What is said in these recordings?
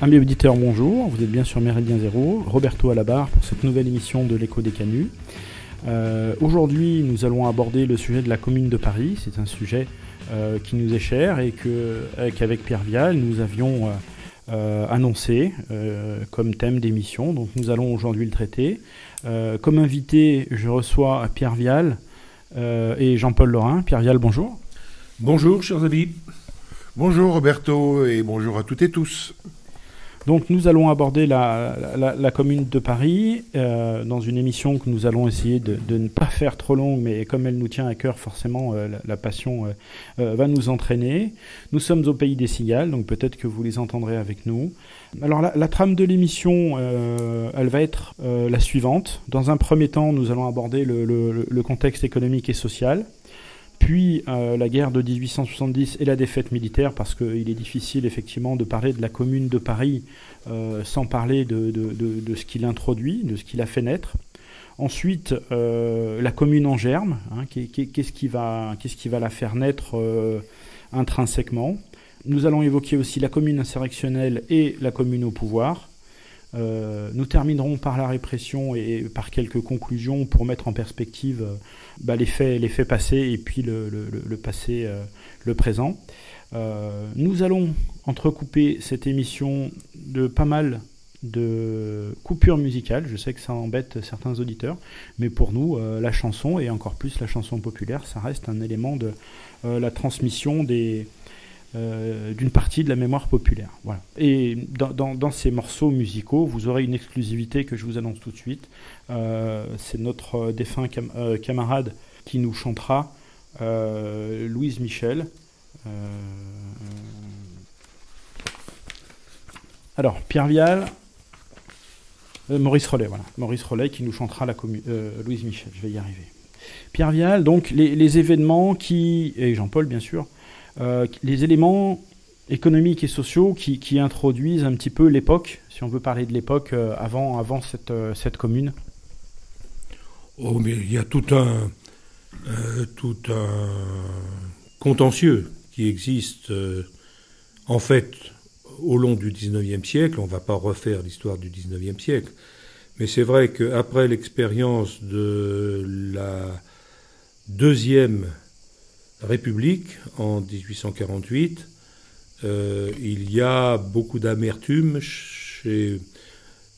Amis auditeurs, bonjour, vous êtes bien sur Méridien Zéro, Roberto à la barre pour cette nouvelle émission de l'Écho des Canuts. Aujourd'hui, nous allons aborder le sujet de la Commune de Paris. C'est un sujet qui nous est cher et qu'avec Pierre Vial, nous avions annoncé comme thème d'émission. Donc nous allons aujourd'hui le traiter. Comme invité, je reçois Pierre Vial et Jean-Paul Lorrain. Pierre Vial, bonjour. Bonjour, chers amis. Bonjour, Roberto, et bonjour à toutes et tous. Donc nous allons aborder la Commune de Paris dans une émission que nous allons essayer de ne pas faire trop longue, mais comme elle nous tient à cœur, forcément la passion va nous entraîner. Nous sommes au pays des cigales, donc peut-être que vous les entendrez avec nous. Alors la trame de l'émission, elle va être la suivante. Dans un premier temps, nous allons aborder le contexte économique et social. Puis la guerre de 1870 et la défaite militaire, parce qu'il est difficile effectivement de parler de la Commune de Paris sans parler de ce qu'il introduit, de ce qu'il a fait naître. Ensuite, la Commune en germe, hein, qu'est-ce qui va la faire naître intrinsèquement. Nous allons évoquer aussi la Commune insurrectionnelle et la Commune au pouvoir. Nous terminerons par la répression et par quelques conclusions pour mettre en perspective les faits passés et puis le passé, le présent. Nous allons entrecouper cette émission de pas mal de coupures musicales. Je sais que ça embête certains auditeurs, mais pour nous, la chanson, et encore plus la chanson populaire, ça reste un élément de la transmission d'une partie de la mémoire populaire. Voilà. Et dans ces morceaux musicaux, vous aurez une exclusivité que je vous annonce tout de suite. C'est notre défunt camarade qui nous chantera, Louise Michel. Alors, Pierre Vial, Maurice Rollet, voilà. Maurice Rollet qui nous chantera Louise Michel, je vais y arriver. Pierre Vial, donc les événements et Jean-Paul bien sûr, les éléments économiques et sociaux qui introduisent un petit peu l'époque, si on veut parler de l'époque avant cette commune. Oh, mais il y a tout un contentieux qui existe en fait au long du XIXe siècle. On ne va pas refaire l'histoire du XIXe siècle, mais c'est vrai qu'après l'expérience de la Deuxième République en 1848, il y a beaucoup d'amertume chez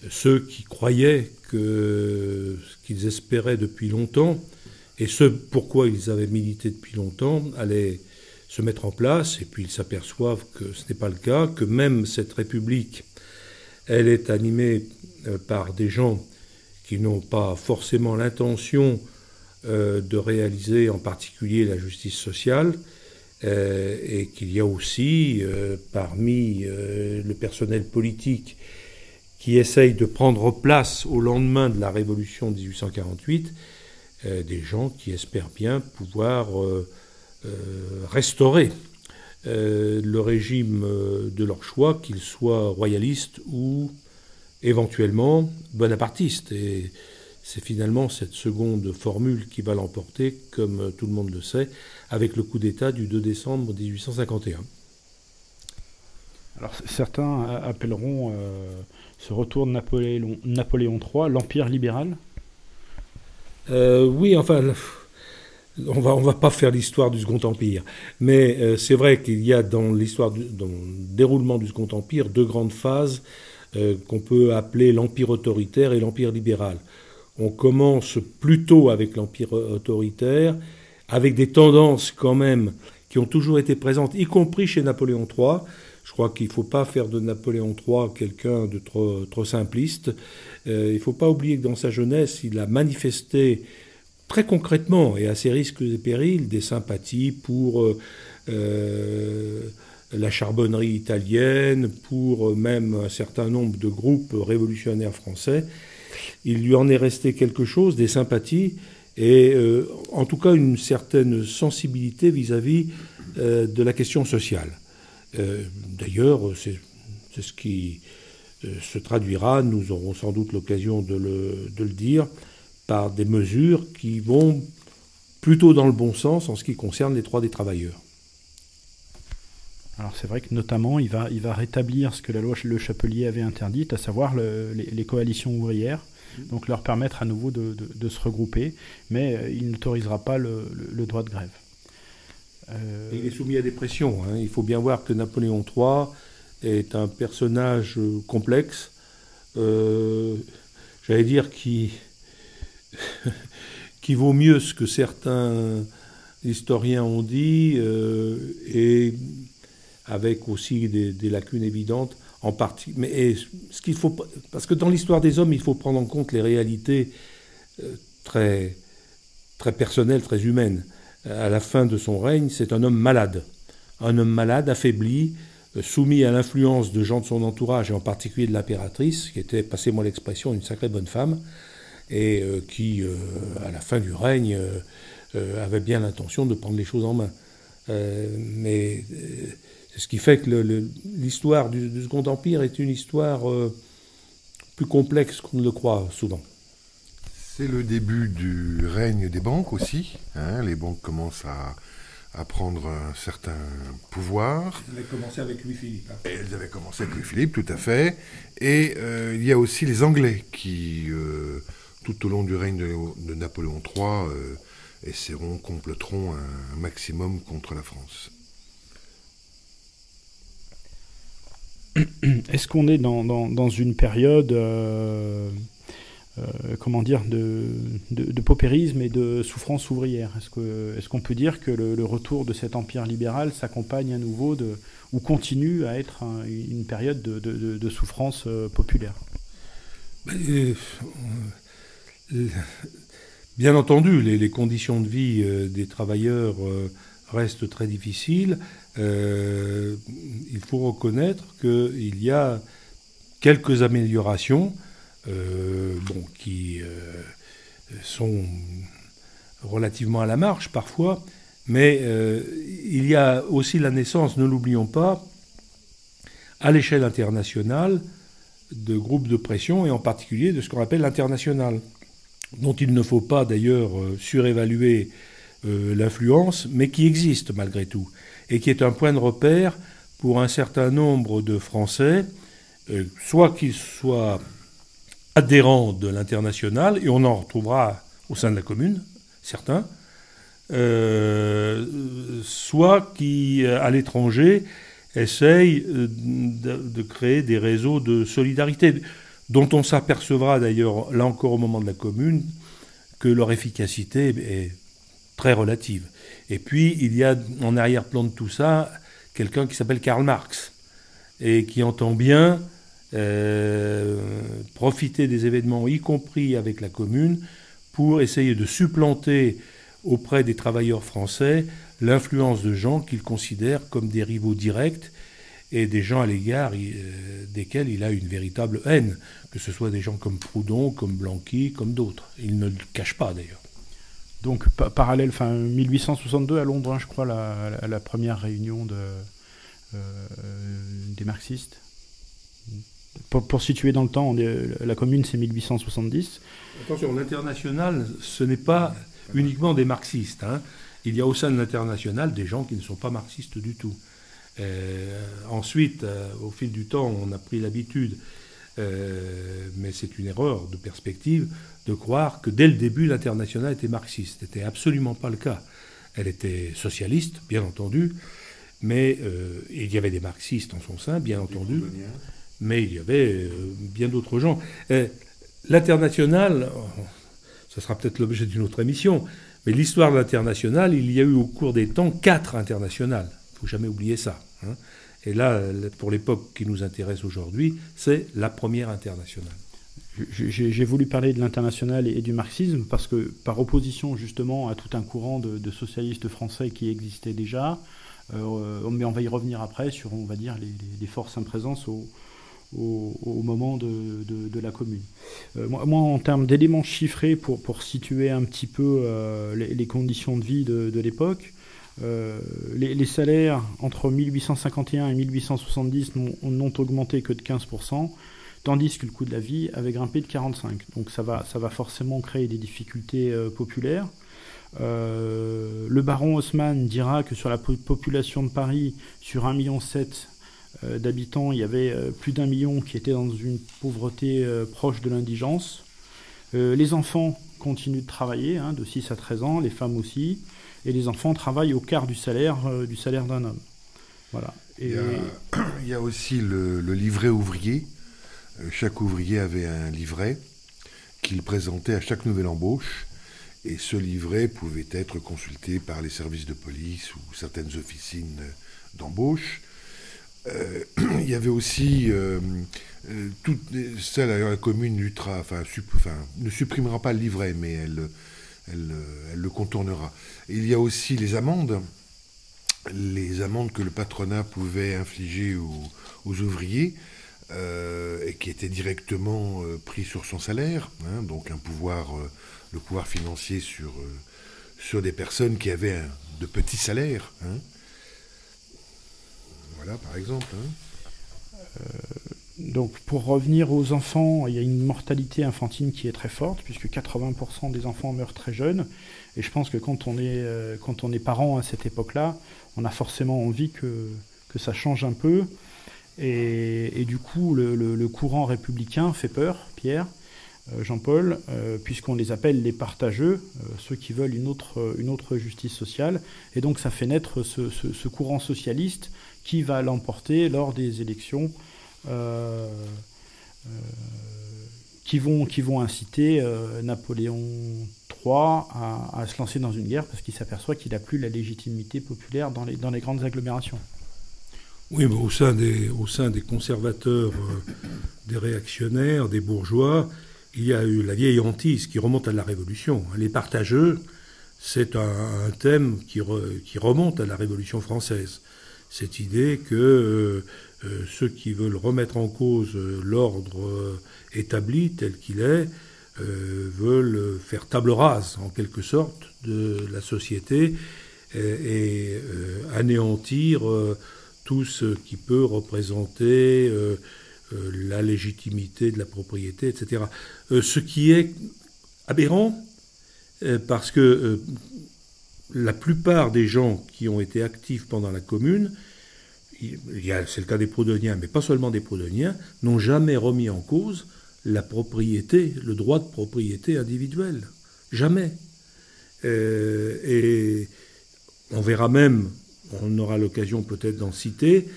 ceux qui croyaient que ce qu'ils espéraient depuis longtemps et ce pourquoi ils avaient milité depuis longtemps allait se mettre en place, et puis ils s'aperçoivent que ce n'est pas le cas, que même cette République, elle est animée par des gens qui n'ont pas forcément l'intention de réaliser en particulier la justice sociale, et qu'il y a aussi parmi le personnel politique qui essaye de prendre place au lendemain de la Révolution de 1848, des gens qui espèrent bien pouvoir restaurer le régime de leur choix, qu'il soit royaliste ou éventuellement bonapartiste. Et c'est finalement cette seconde formule qui va l'emporter, comme tout le monde le sait, avec le coup d'État du 2 décembre 1851. Alors certains appelleront ce retour de Napoléon III l'Empire libéral. Oui, enfin, on va pas faire l'histoire du Second Empire, mais c'est vrai qu'il y a dans le déroulement du Second Empire deux grandes phases qu'on peut appeler l'Empire autoritaire et l'Empire libéral. On commence plutôt avec l'Empire autoritaire, avec des tendances quand même qui ont toujours été présentes, y compris chez Napoléon III. Je crois qu'il ne faut pas faire de Napoléon III quelqu'un de trop simpliste. Il ne faut pas oublier que dans sa jeunesse, il a manifesté très concrètement et à ses risques et périls des sympathies pour la charbonnerie italienne, pour même un certain nombre de groupes révolutionnaires français. Il lui en est resté quelque chose, des sympathies, et en tout cas une certaine sensibilité vis-à-vis de la question sociale. D'ailleurs, c'est ce qui se traduira, nous aurons sans doute l'occasion de le dire, par des mesures qui vont plutôt dans le bon sens en ce qui concerne les droits des travailleurs. Alors c'est vrai que notamment il va rétablir ce que la loi Le Chapelier avait interdit, à savoir les coalitions ouvrières, donc leur permettre à nouveau de se regrouper, mais il n'autorisera pas le droit de grève. Il est soumis à des pressions. Il faut bien voir que Napoléon III est un personnage complexe, j'allais dire qui vaut mieux ce que certains historiens ont dit, et avec aussi des lacunes évidentes en partie. Mais ce qu'il faut, parce que dans l'histoire des hommes, il faut prendre en compte les réalités très, très personnelles, très humaines. À la fin de son règne, c'est un homme malade, affaibli, soumis à l'influence de gens de son entourage, et en particulier de l'impératrice, qui était, passez-moi l'expression, une sacrée bonne femme, et qui, à la fin du règne, avait bien l'intention de prendre les choses en main. Mais c'est ce qui fait que l'histoire du Second Empire est une histoire plus complexe qu'on ne le croit souvent. C'est le début du règne des banques aussi. Les banques commencent à prendre un certain pouvoir. Elles avaient commencé avec Louis-Philippe. Elles avaient commencé avec Louis-Philippe, tout à fait. Et il y a aussi les Anglais qui, tout au long du règne de Napoléon III, comploteront un maximum contre la France. Est-ce qu'on est dans une période comment dire, de paupérisme et de souffrance ouvrière? Est-ce qu'on peut dire que le retour de cet empire libéral s'accompagne à nouveau ou continue à être une période de souffrance populaire? Bien entendu, les conditions de vie des travailleurs restent très difficiles. Il faut reconnaître qu'il y a quelques améliorations qui sont relativement à la marge parfois, mais il y a aussi la naissance, ne l'oublions pas, à l'échelle internationale, de groupes de pression, et en particulier de ce qu'on appelle l'international, dont il ne faut pas d'ailleurs surévaluer l'influence, mais qui existe malgré tout, et qui est un point de repère pour un certain nombre de Français, soit qu'ils soient adhérents de l'international, et on en retrouvera au sein de la commune, certains, soit qui, à l'étranger, essayent de créer des réseaux de solidarité, dont on s'apercevra d'ailleurs, là encore au moment de la commune, que leur efficacité est très relative. Et puis, il y a en arrière-plan de tout ça, quelqu'un qui s'appelle Karl Marx, et qui entend bien profiter des événements, y compris avec la commune, pour essayer de supplanter auprès des travailleurs français l'influence de gens qu'il considère comme des rivaux directs et des gens à l'égard desquels il a une véritable haine, que ce soit des gens comme Proudhon, comme Blanqui, comme d'autres. Il ne le cache pas d'ailleurs. Donc parallèle, 1862 à Londres, je crois, la première réunion des marxistes. Pour situer dans le temps, la commune c'est 1870. Attention, l'international, ce n'est pas uniquement des marxistes. Il y a au sein de l'international des gens qui ne sont pas marxistes du tout. Ensuite, au fil du temps, on a pris l'habitude, mais c'est une erreur de perspective, de croire que dès le début, l'international était marxiste. Ce n'était absolument pas le cas. Elle était socialiste, bien entendu, mais il y avait des marxistes en son sein, bien entendu, mais il y avait bien d'autres gens. L'international, ça sera peut-être l'objet d'une autre émission, mais l'histoire de l'international, il y a eu au cours des temps 4 internationales. Il ne faut jamais oublier ça. Et là, pour l'époque qui nous intéresse aujourd'hui, c'est la première internationale. J'ai voulu parler de l'international et du marxisme parce que, par opposition justement à tout un courant de socialistes français qui existait déjà, mais on va y revenir après sur, on va dire, les forces en présence au moment de la commune. Moi, en termes d'éléments chiffrés, pour situer un petit peu les conditions de vie de l'époque, les salaires entre 1851 et 1870 n'ont augmenté que de 15%, tandis que le coût de la vie avait grimpé de 45%. Donc ça va forcément créer des difficultés populaires. Le baron Haussmann dira que sur la population de Paris, sur 1,7 million d'habitants, il y avait plus d'1 million qui étaient dans une pauvreté proche de l'indigence. Les enfants continuent de travailler, hein, de 6 à 13 ans, les femmes aussi, et les enfants travaillent au quart du salaire d'un homme. Voilà. Et il y a aussi le livret ouvrier. Chaque ouvrier avait un livret qu'il présentait à chaque nouvelle embauche, et ce livret pouvait être consulté par les services de police ou certaines officines d'embauche. Il y avait aussi ça, la commune luttera, ne supprimera pas le livret, mais elle le contournera. Et il y a aussi les amendes que le patronat pouvait infliger aux ouvriers, et qui étaient directement pris sur son salaire, hein, donc le pouvoir financier sur des personnes qui avaient de petits salaires. Hein. Voilà, par exemple. Hein. Donc, pour revenir aux enfants, il y a une mortalité infantile qui est très forte, puisque 80% des enfants meurent très jeunes. Et je pense que quand on est parent à cette époque-là, on a forcément envie que ça change un peu. Et du coup, le courant républicain fait peur, Pierre, Jean-Paul, puisqu'on les appelle les partageux, ceux qui veulent une autre justice sociale. Et donc, ça fait naître ce courant socialiste qui va l'emporter lors des élections qui vont inciter Napoléon III à se lancer dans une guerre parce qu'il s'aperçoit qu'il n'a plus la légitimité populaire dans les grandes agglomérations. Oui, mais au sein des conservateurs, des réactionnaires, des bourgeois, il y a eu la vieille hantise qui remonte à la Révolution. Les partageux, c'est un thème qui remonte à la Révolution française. Cette idée que ceux qui veulent remettre en cause l'ordre établi tel qu'il est veulent faire table rase, en quelque sorte, de la société et anéantir tout ce qui peut représenter la légitimité de la propriété, etc. Ce qui est aberrant, parce que la plupart des gens qui ont été actifs pendant la Commune, c'est le cas des Proudhoniens, mais pas seulement des Proudhoniens, n'ont jamais remis en cause la propriété, le droit de propriété individuelle. Jamais. Et on verra même, on aura l'occasion peut-être d'en citer,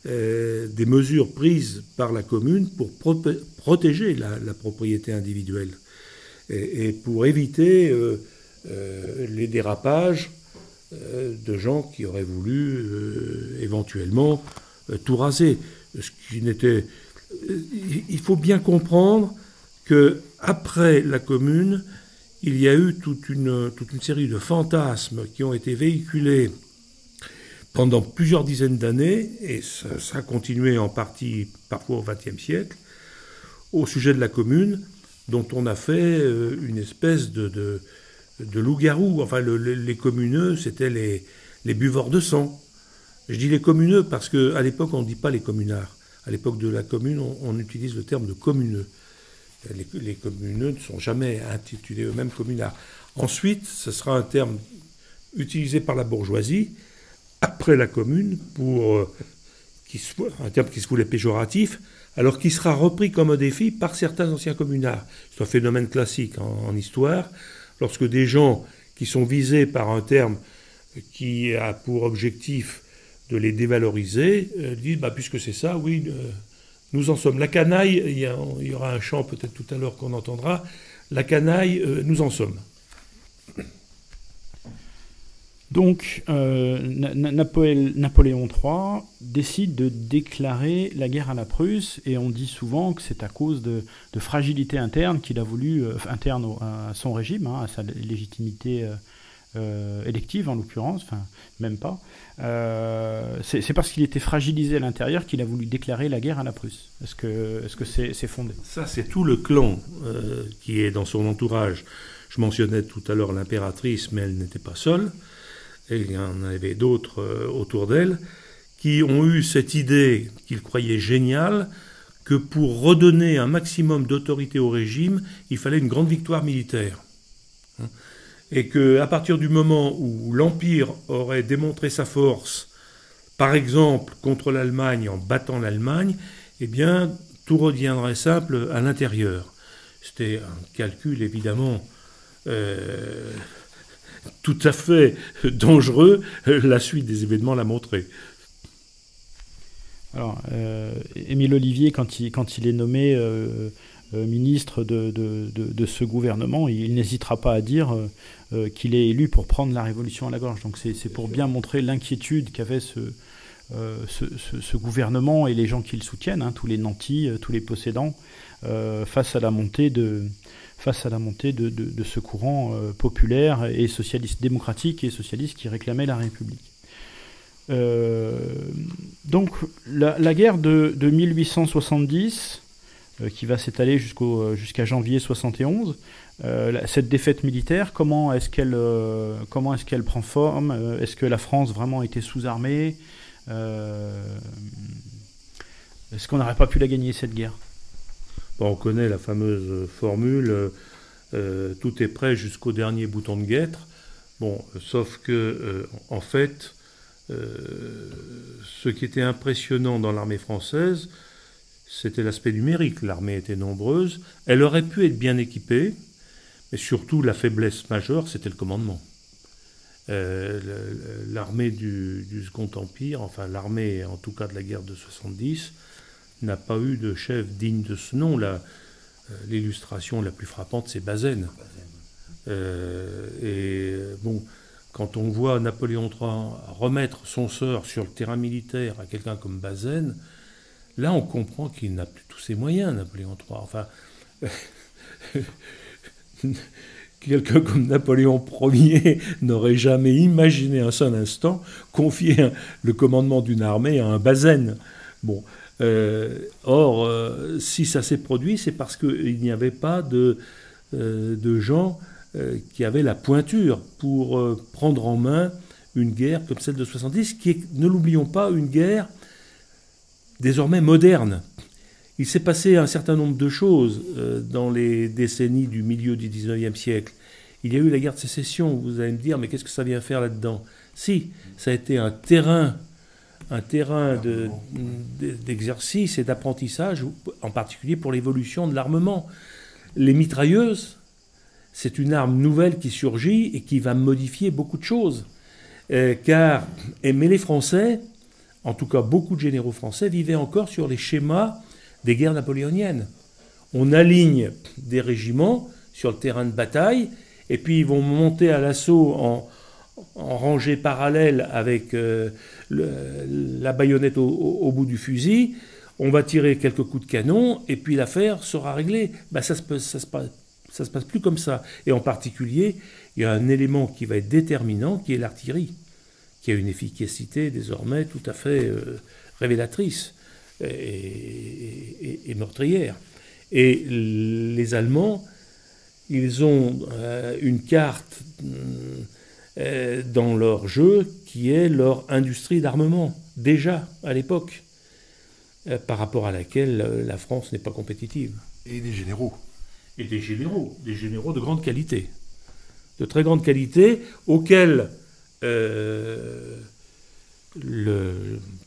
des mesures prises par la Commune pour protéger la propriété individuelle et pour éviter les dérapages de gens qui auraient voulu éventuellement tout raser. Ce qui n'était... Il faut bien comprendre qu'après la Commune, il y a eu toute une série de fantasmes qui ont été véhiculés pendant plusieurs dizaines d'années, et ça a continué en partie parfois au XXe siècle, au sujet de la Commune, dont on a fait une espèce de loup-garou. Enfin, les communeux, c'était les buveurs de sang. Je dis les communeux parce qu'à l'époque, on ne dit pas les communards. À l'époque de la Commune, on utilise le terme de communeux. Les communeux ne sont jamais intitulés eux-mêmes communards. Ensuite, ce sera un terme utilisé par la bourgeoisie, après la Commune, un terme qui se voulait péjoratif, alors qui sera repris comme un défi par certains anciens communards. C'est un phénomène classique en histoire. Lorsque des gens qui sont visés par un terme qui a pour objectif de les dévaloriser, disent puisque c'est ça, oui, nous en sommes. La canaille, il y aura un chant peut-être tout à l'heure qu'on entendra, la canaille, nous en sommes. Donc, Napoléon III décide de déclarer la guerre à la Prusse, et on dit souvent que c'est à cause de fragilité interne qu'il a voulu, interne à son régime, à sa légitimité élective en l'occurrence, enfin même pas. C'est parce qu'il était fragilisé à l'intérieur qu'il a voulu déclarer la guerre à la Prusse. Est-ce que c'est fondé ? Ça, c'est tout le clan qui est dans son entourage. Je mentionnais tout à l'heure l'impératrice, mais elle n'était pas seule. Et il y en avait d'autres autour d'elle, qui ont eu cette idée qu'ils croyaient géniale, que pour redonner un maximum d'autorité au régime, il fallait une grande victoire militaire. et qu'à partir du moment où l'Empire aurait démontré sa force, par exemple contre l'Allemagne, en battant l'Allemagne, eh bien, tout redeviendrait simple à l'intérieur. C'était un calcul, évidemment, tout à fait dangereux. La suite des événements l'a montré. Alors, Émile Ollivier, quand il est nommé ministre de ce gouvernement, il n'hésitera pas à dire qu'il est élu pour prendre la révolution à la gorge. Donc c'est pour bien montrer l'inquiétude qu'avait ce gouvernement et les gens qui le soutiennent, hein, tous les nantis, tous les possédants, face à la montée de ce courant populaire et socialiste, démocratique et socialiste qui réclamait la République. Donc la guerre de 1870 qui va s'étaler jusqu'à janvier 71, cette défaite militaire, comment est-ce qu'elle prend forme? Est-ce que la France vraiment était sous-armée? Est-ce qu'on n'aurait pas pu la gagner, cette guerre? Bon, on connaît la fameuse formule tout est prêt jusqu'au dernier bouton de guêtre. Bon, sauf que en fait, ce qui était impressionnant dans l'armée française, c'était l'aspect numérique. L'armée était nombreuse, elle aurait pu être bien équipée, mais surtout la faiblesse majeure, c'était le commandement. L'armée du Second Empire, enfin l'armée en tout cas de la guerre de 70, n'a pas eu de chef digne de ce nom. L'illustration la plus frappante, c'est Bazaine. Et bon, quand on voit Napoléon III remettre son sort sur le terrain militaire à quelqu'un comme Bazaine, là on comprend qu'il n'a plus tous ses moyens, Napoléon III. Enfin, quelqu'un comme Napoléon Ier n'aurait jamais imaginé un seul instant confier le commandement d'une armée à un Bazaine. Bon, or, si ça s'est produit, c'est parce qu'il n'y avait pas de gens qui avaient la pointure pour prendre en main une guerre comme celle de 70, qui est, ne l'oublions pas, une guerre désormais moderne. Il s'est passé un certain nombre de choses dans les décennies du milieu du 19e siècle. Il y a eu la guerre de sécession. Vous allez me dire, mais qu'est-ce que ça vient faire là-dedans? Si, ça a été un terrain d'exercice et d'apprentissage, en particulier pour l'évolution de l'armement. Les mitrailleuses, c'est une arme nouvelle qui surgit et qui va modifier beaucoup de choses. Mais les Français, en tout cas beaucoup de généraux français, vivaient encore sur les schémas des guerres napoléoniennes. On aligne des régiments sur le terrain de bataille, et puis ils vont monter à l'assaut en rangée parallèle avec la baïonnette au bout du fusil. On va tirer quelques coups de canon, et puis l'affaire sera réglée. Ça se passe plus comme ça. Et en particulier, il y a un élément qui va être déterminant, qui est l'artillerie, qui a une efficacité désormais tout à fait révélatrice et meurtrière. Et les Allemands, ils ont une carte dans leur jeu qui est leur industrie d'armement, déjà à l'époque, par rapport à laquelle la France n'est pas compétitive. Et des généraux. Et des généraux de grande qualité, de très grande qualité, auxquels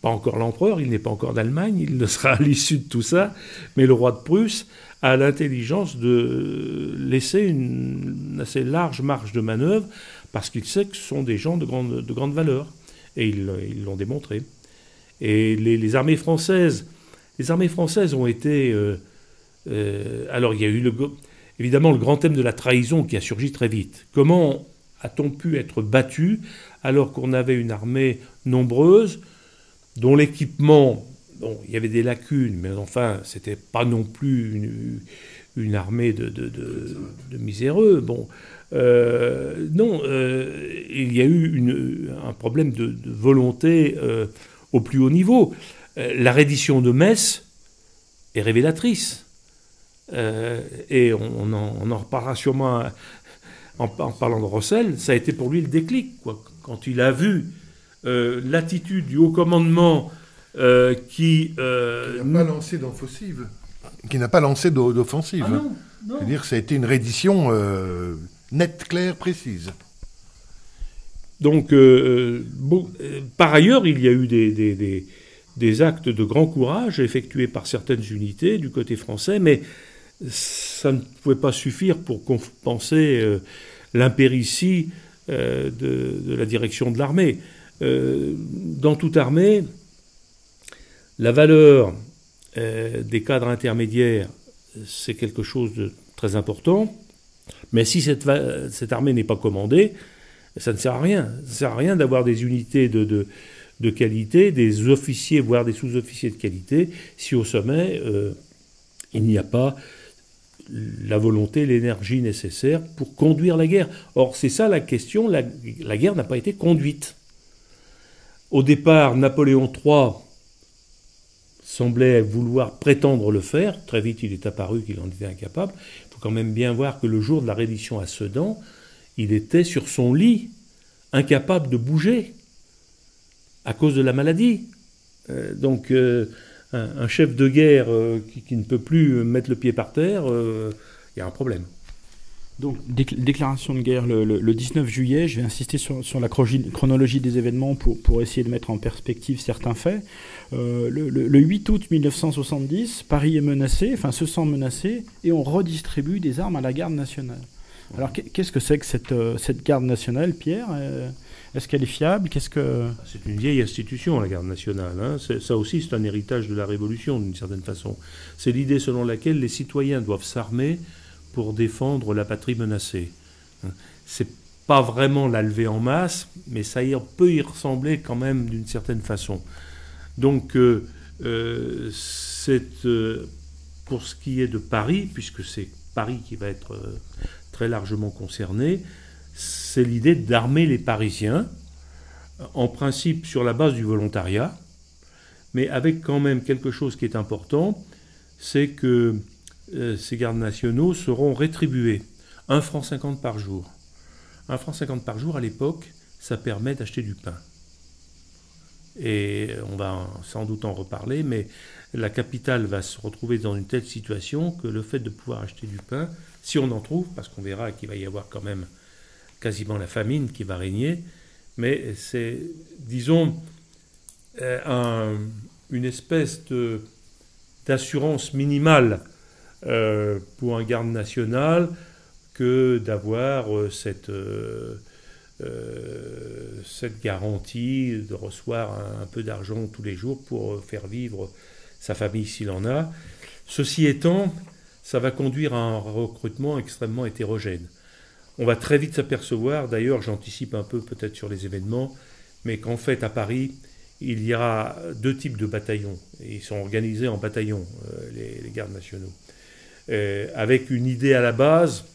pas encore l'empereur, il n'est pas encore d'Allemagne, il le sera à l'issue de tout ça, mais le roi de Prusse a l'intelligence de laisser une assez large marge de manœuvre, parce qu'il sait que ce sont des gens de grande valeur, et ils l'ont démontré. Et les armées françaises ont été... alors il y a eu évidemment le grand thème de la trahison qui a surgi très vite. Comment a-t-on pu être battu alors qu'on avait une armée nombreuse, dont l'équipement, bon, il y avait des lacunes, mais enfin, c'était pas non plus une armée de miséreux. Bon, non, il y a eu un problème de volonté au plus haut niveau. La reddition de Metz est révélatrice. Et on en reparlera sûrement en parlant de Rossel. Ça a été pour lui le déclic, quoi. Quand il a vu l'attitude du haut commandement qui n'a pas lancé d'offensive. Qui n'a pas lancé d'offensive. Ah non. C'est-à-dire que ça a été une reddition nette, claire, précise. Donc, par ailleurs, il y a eu des actes de grand courage effectués par certaines unités du côté français, mais ça ne pouvait pas suffire pour compenser l'impéritie de la direction de l'armée. Dans toute armée, la valeur des cadres intermédiaires, c'est quelque chose de très important, mais si cette armée n'est pas commandée, ça ne sert à rien. Ça ne sert à rien d'avoir des unités de qualité, des officiers, voire des sous-officiers de qualité, si au sommet, il n'y a pas la volonté, l'énergie nécessaire pour conduire la guerre. Or, c'est ça la question, la guerre n'a pas été conduite. Au départ, Napoléon III semblait vouloir prétendre le faire. Très vite, il est apparu qu'il en était incapable. Il faut quand même bien voir que le jour de la reddition à Sedan, il était sur son lit, incapable de bouger, à cause de la maladie. Donc, un chef de guerre qui ne peut plus mettre le pied par terre, il y a un problème. Donc, déclaration de guerre le 19 juillet. Je vais insister sur la chronologie des événements pour essayer de mettre en perspective certains faits. Le 8 août 1970, Paris est menacé, enfin se sent menacé, et on redistribue des armes à la garde nationale. Alors, qu'est-ce que c'est que cette garde nationale, Pierre ? Est-ce qu'elle est fiable ? C'est une vieille institution, la garde nationale. Hein. Ça aussi, c'est un héritage de la Révolution, d'une certaine façon. C'est l'idée selon laquelle les citoyens doivent s'armer pour défendre la patrie menacée. C'est pas vraiment la levée en masse, mais ça peut y ressembler quand même d'une certaine façon. Donc, pour ce qui est de Paris, puisque c'est Paris qui va être très largement concerné, c'est l'idée d'armer les Parisiens, en principe sur la base du volontariat, mais avec quand même quelque chose qui est important, c'est que ces gardes nationaux seront rétribués 1,50 franc par jour. 1,50 franc par jour, à l'époque, ça permet d'acheter du pain. Et on va sans doute en reparler, mais la capitale va se retrouver dans une telle situation que le fait de pouvoir acheter du pain, si on en trouve, parce qu'on verra qu'il va y avoir quand même quasiment la famine qui va régner, mais c'est, disons, une espèce d'assurance minimale pour un garde national que d'avoir cette garantie de recevoir un peu d'argent tous les jours pour faire vivre sa famille s'il en a. Ceci étant, ça va conduire à un recrutement extrêmement hétérogène. On va très vite s'apercevoir, d'ailleurs j'anticipe un peu peut-être sur les événements, mais qu'en fait à Paris, il y aura deux types de bataillons. Ils sont organisés en bataillons, les gardes nationaux. Avec une idée à la base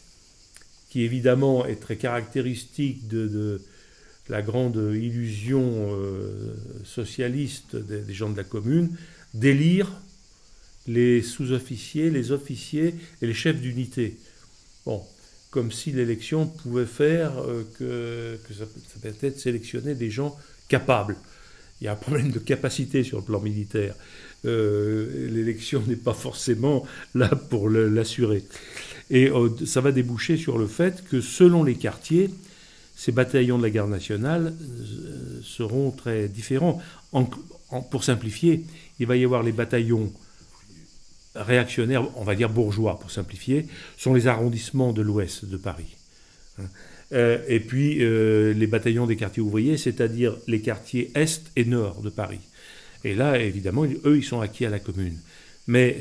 qui évidemment est très caractéristique de la grande illusion socialiste des gens de la commune, d'élire les sous-officiers, les officiers et les chefs d'unité. Bon, comme si l'élection pouvait faire que ça peut être sélectionner des gens capables. Il y a un problème de capacité sur le plan militaire. L'élection n'est pas forcément là pour l'assurer. Et ça va déboucher sur le fait que selon les quartiers, ces bataillons de la garde nationale seront très différents. Pour simplifier, il va y avoir les bataillons réactionnaires, on va dire bourgeois pour simplifier, sont les arrondissements de l'ouest de Paris. Et puis les bataillons des quartiers ouvriers, c'est-à-dire les quartiers est et nord de Paris. Et là, évidemment, eux, ils sont acquis à la commune. Mais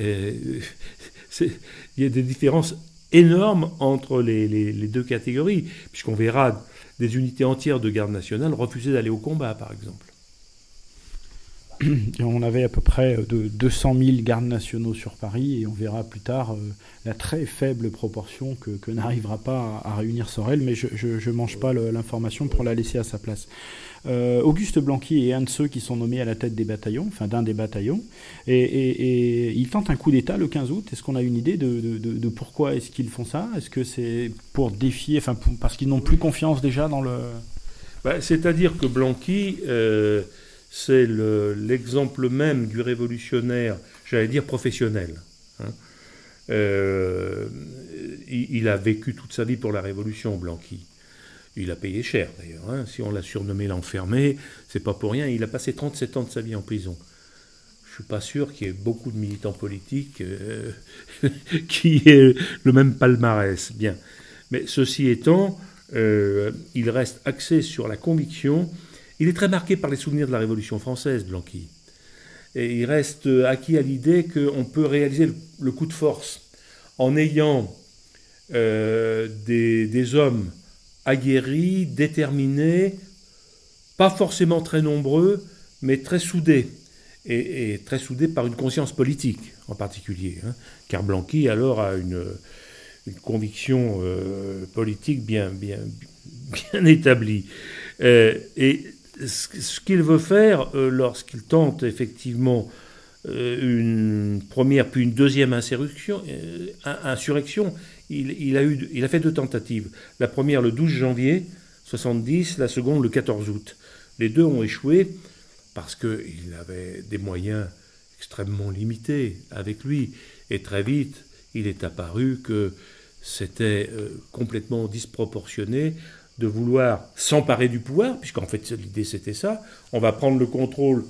il y a des différences énormes entre les deux catégories, puisqu'on verra des unités entières de garde nationale refuser d'aller au combat, par exemple. Et on avait à peu près 200 000 gardes nationaux sur Paris, et on verra plus tard la très faible proportion que n'arrivera pas à réunir Sorel, mais je ne mange pas l'information pour la laisser à sa place. Auguste Blanqui est un de ceux qui sont nommés à la tête des bataillons, enfin d'un des bataillons, et il tente un coup d'État le 15 août. Est-ce qu'on a une idée de pourquoi est-ce qu'ils font ça ? Est-ce que c'est pour défier, parce qu'ils n'ont plus confiance déjà dans le... C'est-à-dire que Blanqui... c'est l'exemple même du révolutionnaire, j'allais dire professionnel. Il a vécu toute sa vie pour la Révolution, Blanqui. Il a payé cher, d'ailleurs. Hein. Si on l'a surnommé l'enfermé, c'est pas pour rien. Il a passé 37 ans de sa vie en prison. Je suis pas sûr qu'il y ait beaucoup de militants politiques qui aient le même palmarès. Bien. Mais ceci étant, il reste axé sur la conviction. Il est très marqué par les souvenirs de la Révolution française, Blanqui. Et il reste acquis à l'idée qu'on peut réaliser le coup de force en ayant des hommes aguerris, déterminés, pas forcément très nombreux, mais très soudés. Et très soudés par une conscience politique en particulier. Hein, car Blanqui alors a une conviction politique bien établie. Et ce qu'il veut faire lorsqu'il tente effectivement une première puis une deuxième insurrection, il a fait 2 tentatives. La première le 12 janvier 70, la seconde le 14 août. Les 2 ont échoué parce qu'il avait des moyens extrêmement limités avec lui. Et très vite, il est apparu que c'était complètement disproportionné de vouloir s'emparer du pouvoir, puisqu'en fait l'idée c'était ça, on va prendre le contrôle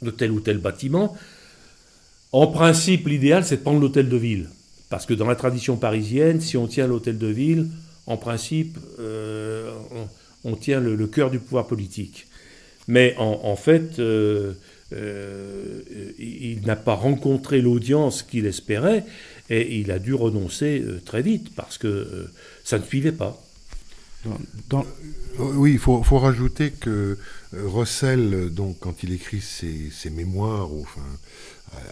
de tel ou tel bâtiment. En principe, l'idéal c'est de prendre l'hôtel de ville, parce que dans la tradition parisienne, si on tient l'hôtel de ville, en principe, on tient le cœur du pouvoir politique. Mais en fait, il n'a pas rencontré l'audience qu'il espérait, et il a dû renoncer très vite, parce que ça ne suivait pas. Oui, il faut rajouter que Rossel, donc, quand il écrit ses mémoires,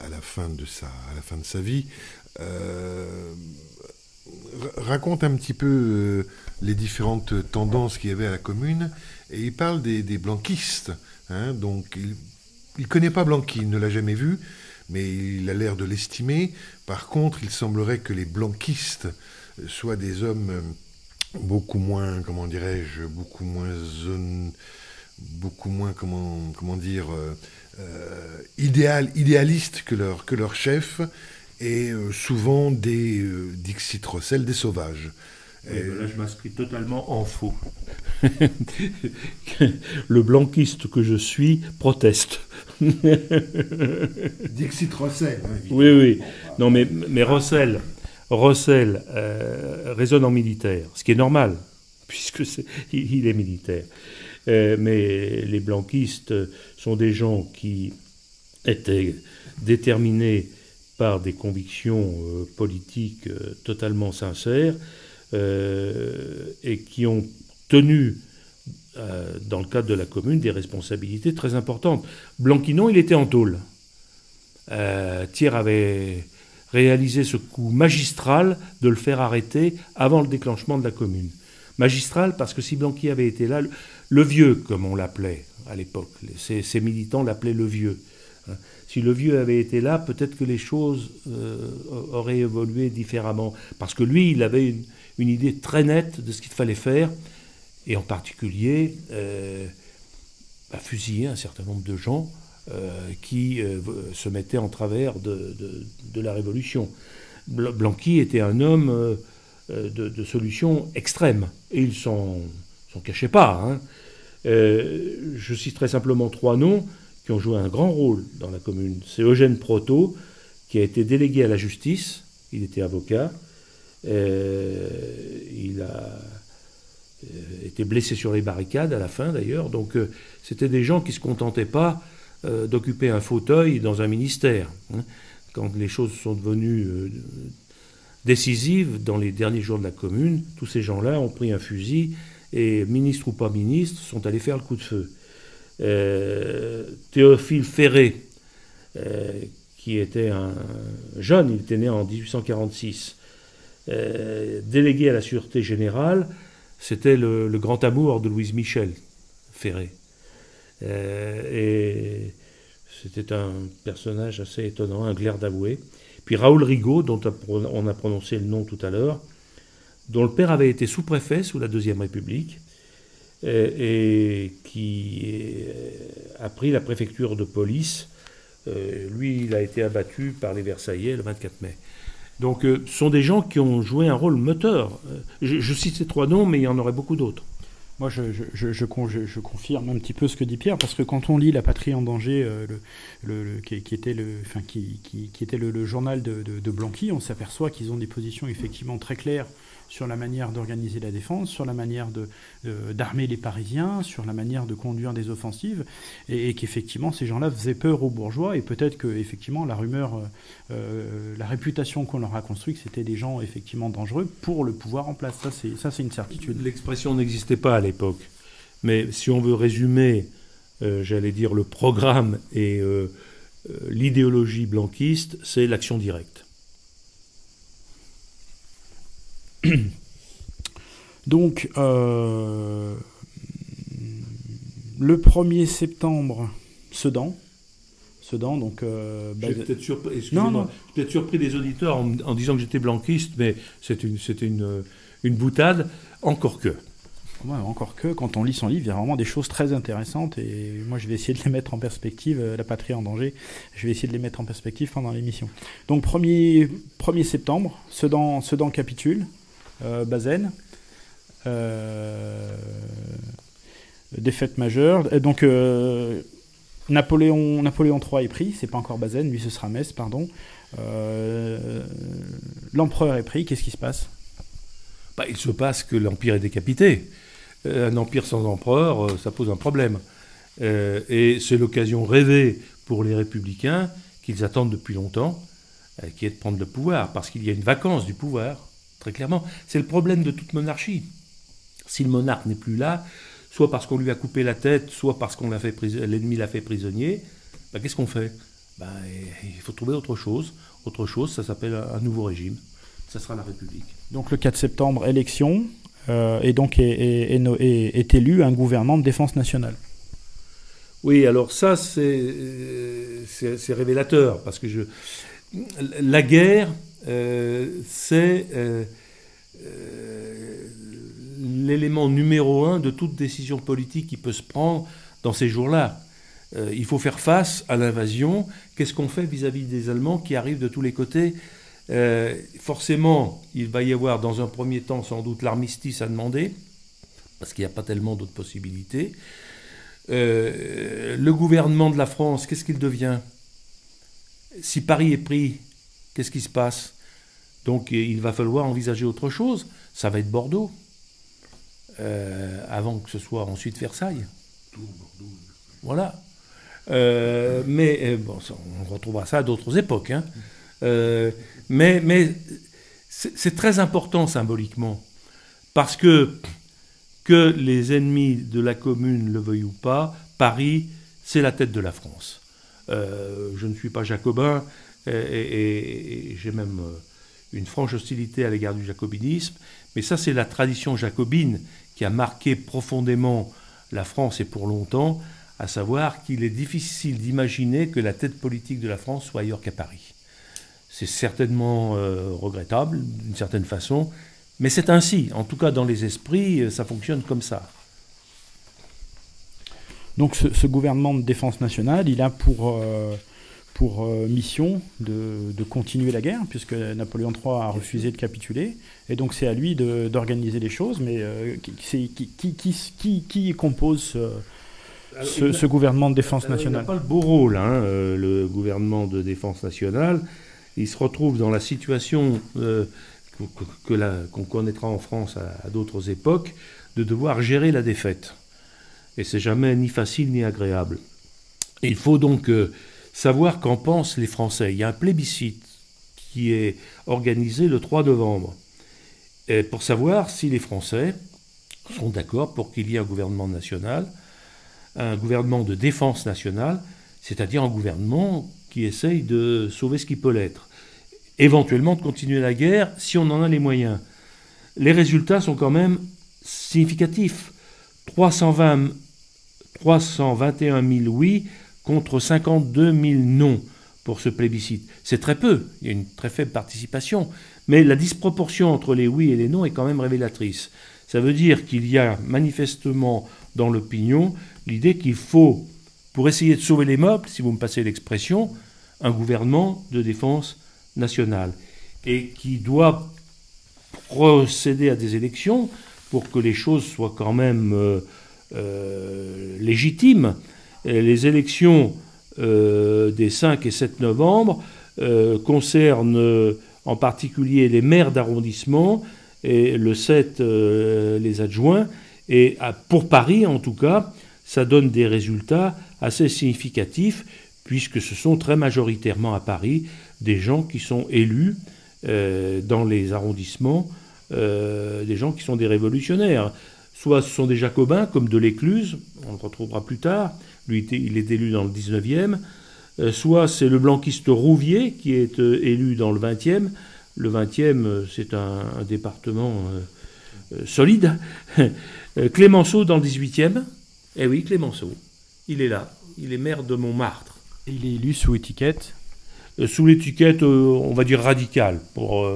à la fin de sa vie, raconte un petit peu les différentes tendances qu'il y avait à la commune, et il parle des blanquistes. Hein, donc, il ne connaît pas Blanqui, il ne l'a jamais vu, mais il a l'air de l'estimer. Par contre, il semblerait que les blanquistes soient des hommes beaucoup moins, comment dirais-je, idéalistes que leur chef, et souvent des Dixit Rossel, des sauvages. Là, je m'inscris totalement en faux. Le blanquiste que je suis proteste. Dixit Rossel. Hein, oui. Non, mais Rossel raisonne en militaire, ce qui est normal, puisque il est militaire. Mais les blanquistes sont des gens qui étaient déterminés par des convictions politiques totalement sincères, et qui ont tenu, dans le cadre de la commune, des responsabilités très importantes. Blanqui, non, il était en tôle. Thiers avait réalisé ce coup magistral de le faire arrêter avant le déclenchement de la commune. Magistral parce que si Blanqui avait été là, le vieux, comme on l'appelait à l'époque, ces militants l'appelaient le vieux. Si le vieux avait été là, peut-être que les choses auraient évolué différemment. Parce que lui, il avait une idée très nette de ce qu'il fallait faire, et en particulier fusiller un certain nombre de gens qui se mettaient en travers de la Révolution. Blanqui était un homme de solution extrême, et il s'en cachait pas. Hein. Je citerai simplement 3 noms qui ont joué un grand rôle dans la commune. C'est Eugène Proto, qui a été délégué à la justice, il était avocat, il a été blessé sur les barricades à la fin d'ailleurs, donc c'était des gens qui ne se contentaient pas d'occuper un fauteuil dans un ministère. Hein. Quand les choses sont devenues décisives dans les derniers jours de la commune, tous ces gens-là ont pris un fusil et, ministres ou pas ministres, sont allés faire le coup de feu. Théophile Ferré, qui était un jeune, il était né en 1846, délégué à la Sûreté Générale, c'était le grand amour de Louise Michel, Ferré. Et c'était un personnage assez étonnant, un clerc d'avoué. Puis Raoul Rigaud, dont on a prononcé le nom tout à l'heure, dont le père avait été sous-préfet sous la Deuxième République, et qui a pris la préfecture de police. Lui, il a été abattu par les Versaillais le 24 mai. Donc, ce sont des gens qui ont joué un rôle moteur. Je cite ces 3 noms, mais il y en aurait beaucoup d'autres. Moi, je confirme un petit peu ce que dit Pierre, parce que quand on lit La Patrie en danger, qui était le journal de Blanqui, on s'aperçoit qu'ils ont des positions effectivement très claires sur la manière d'organiser la défense, sur la manière d'armer les Parisiens, sur la manière de conduire des offensives, et qu'effectivement ces gens-là faisaient peur aux bourgeois, et peut-être que effectivement la rumeur, la réputation qu'on leur a construite, c'était des gens effectivement dangereux pour le pouvoir en place. Ça c'est une certitude. L'expression n'existait pas à l'époque, mais si on veut résumer, j'allais dire le programme et l'idéologie blanquiste, c'est l'action directe. Donc, le 1er septembre, Sedan, donc... J'ai peut-être surpris des auditeurs en disant que j'étais blanquiste, mais c'était une boutade, encore que. Ouais, encore que, quand on lit son livre, il y a vraiment des choses très intéressantes, et moi je vais essayer de les mettre en perspective, La Patrie en danger, je vais essayer de les mettre en perspective pendant l'émission. Donc 1er septembre, Sedan capitule, Bazaine, défaite majeure, et donc Napoléon III est pris, c'est pas encore Bazaine, lui ce sera Metz, pardon. L'empereur est pris, qu'est-ce qui se passe ? Il se passe que l'empire est décapité. Un empire sans empereur, ça pose un problème. Et c'est l'occasion rêvée pour les républicains, qu'ils attendent depuis longtemps, qui est de prendre le pouvoir, parce qu'il y a une vacance du pouvoir, très clairement. C'est le problème de toute monarchie. Si le monarque n'est plus là, soit parce qu'on lui a coupé la tête, soit parce qu'on l'ennemi l'a fait prisonnier, qu'est-ce qu'on fait ? Il faut trouver autre chose. Autre chose, ça s'appelle un nouveau régime. Ça sera la République. Donc le 4 septembre, élection, et donc est élu un gouvernement de défense nationale. Oui, alors ça, c'est révélateur, parce que la guerre, c'est l'élément numéro 1 de toute décision politique qui peut se prendre dans ces jours-là. Il faut faire face à l'invasion. Qu'est-ce qu'on fait vis-à-vis des Allemands qui arrivent de tous les côtés ? Forcément, il va y avoir dans un premier temps sans doute l'armistice à demander, parce qu'il n'y a pas tellement d'autres possibilités. Le gouvernement de la France, qu'est-ce qu'il devient ? Si Paris est pris, qu'est-ce qui se passe ? Donc il va falloir envisager autre chose. Ça va être Bordeaux, avant que ce soit ensuite Versailles. Voilà. Mais on retrouvera ça à d'autres époques, hein. Mais c'est très important symboliquement, parce que les ennemis de la Commune le veuillent ou pas, Paris, c'est la tête de la France. Je ne suis pas jacobin, et j'ai même une franche hostilité à l'égard du jacobinisme, mais ça c'est la tradition jacobine qui a marqué profondément la France et pour longtemps, à savoir qu'il est difficile d'imaginer que la tête politique de la France soit ailleurs qu'à Paris. C'est certainement regrettable, d'une certaine façon, mais c'est ainsi. En tout cas, dans les esprits, ça fonctionne comme ça. Donc ce gouvernement de défense nationale, il a pour mission de continuer la guerre, puisque Napoléon III a refusé de capituler, et donc c'est à lui d'organiser les choses, mais qui compose ce gouvernement de défense nationale ? Il n'a pas le beau rôle, hein, le gouvernement de défense nationale. Il se retrouve dans la situation qu'on connaîtra en France à d'autres époques, de devoir gérer la défaite. Et c'est jamais ni facile ni agréable. Et il faut donc savoir qu'en pensent les Français. Il y a un plébiscite qui est organisé le 3 novembre, et pour savoir si les Français sont d'accord pour qu'il y ait un gouvernement national, un gouvernement de défense nationale, c'est-à-dire un gouvernement qui essaye de sauver ce qui peut l'être. Éventuellement de continuer la guerre si on en a les moyens. Les résultats sont quand même significatifs. 321 000 oui contre 52 000 non pour ce plébiscite. C'est très peu, il y a une très faible participation, mais la disproportion entre les oui et les non est quand même révélatrice. Ça veut dire qu'il y a manifestement dans l'opinion l'idée qu'il faut, pour essayer de sauver les meubles, si vous me passez l'expression, un gouvernement de défense nationale, et qui doit procéder à des élections pour que les choses soient quand même légitimes. Les élections des 5 et 7 novembre concernent en particulier les maires d'arrondissement et le 7 les adjoints. Et pour Paris, en tout cas, ça donne des résultats assez significatifs, puisque ce sont très majoritairement à Paris des gens qui sont élus dans les arrondissements, des gens qui sont des révolutionnaires. Soit ce sont des jacobins, comme Delécluze, on le retrouvera plus tard, lui il est élu dans le 19e, soit c'est le blanquiste Rouvier qui est élu dans le 20e. Le 20e, c'est un département solide. Clémenceau dans le 18e. Eh oui, Clémenceau, il est là. Il est maire de Montmartre. Et il est élu sous étiquette sous l'étiquette, on va dire radicale, pour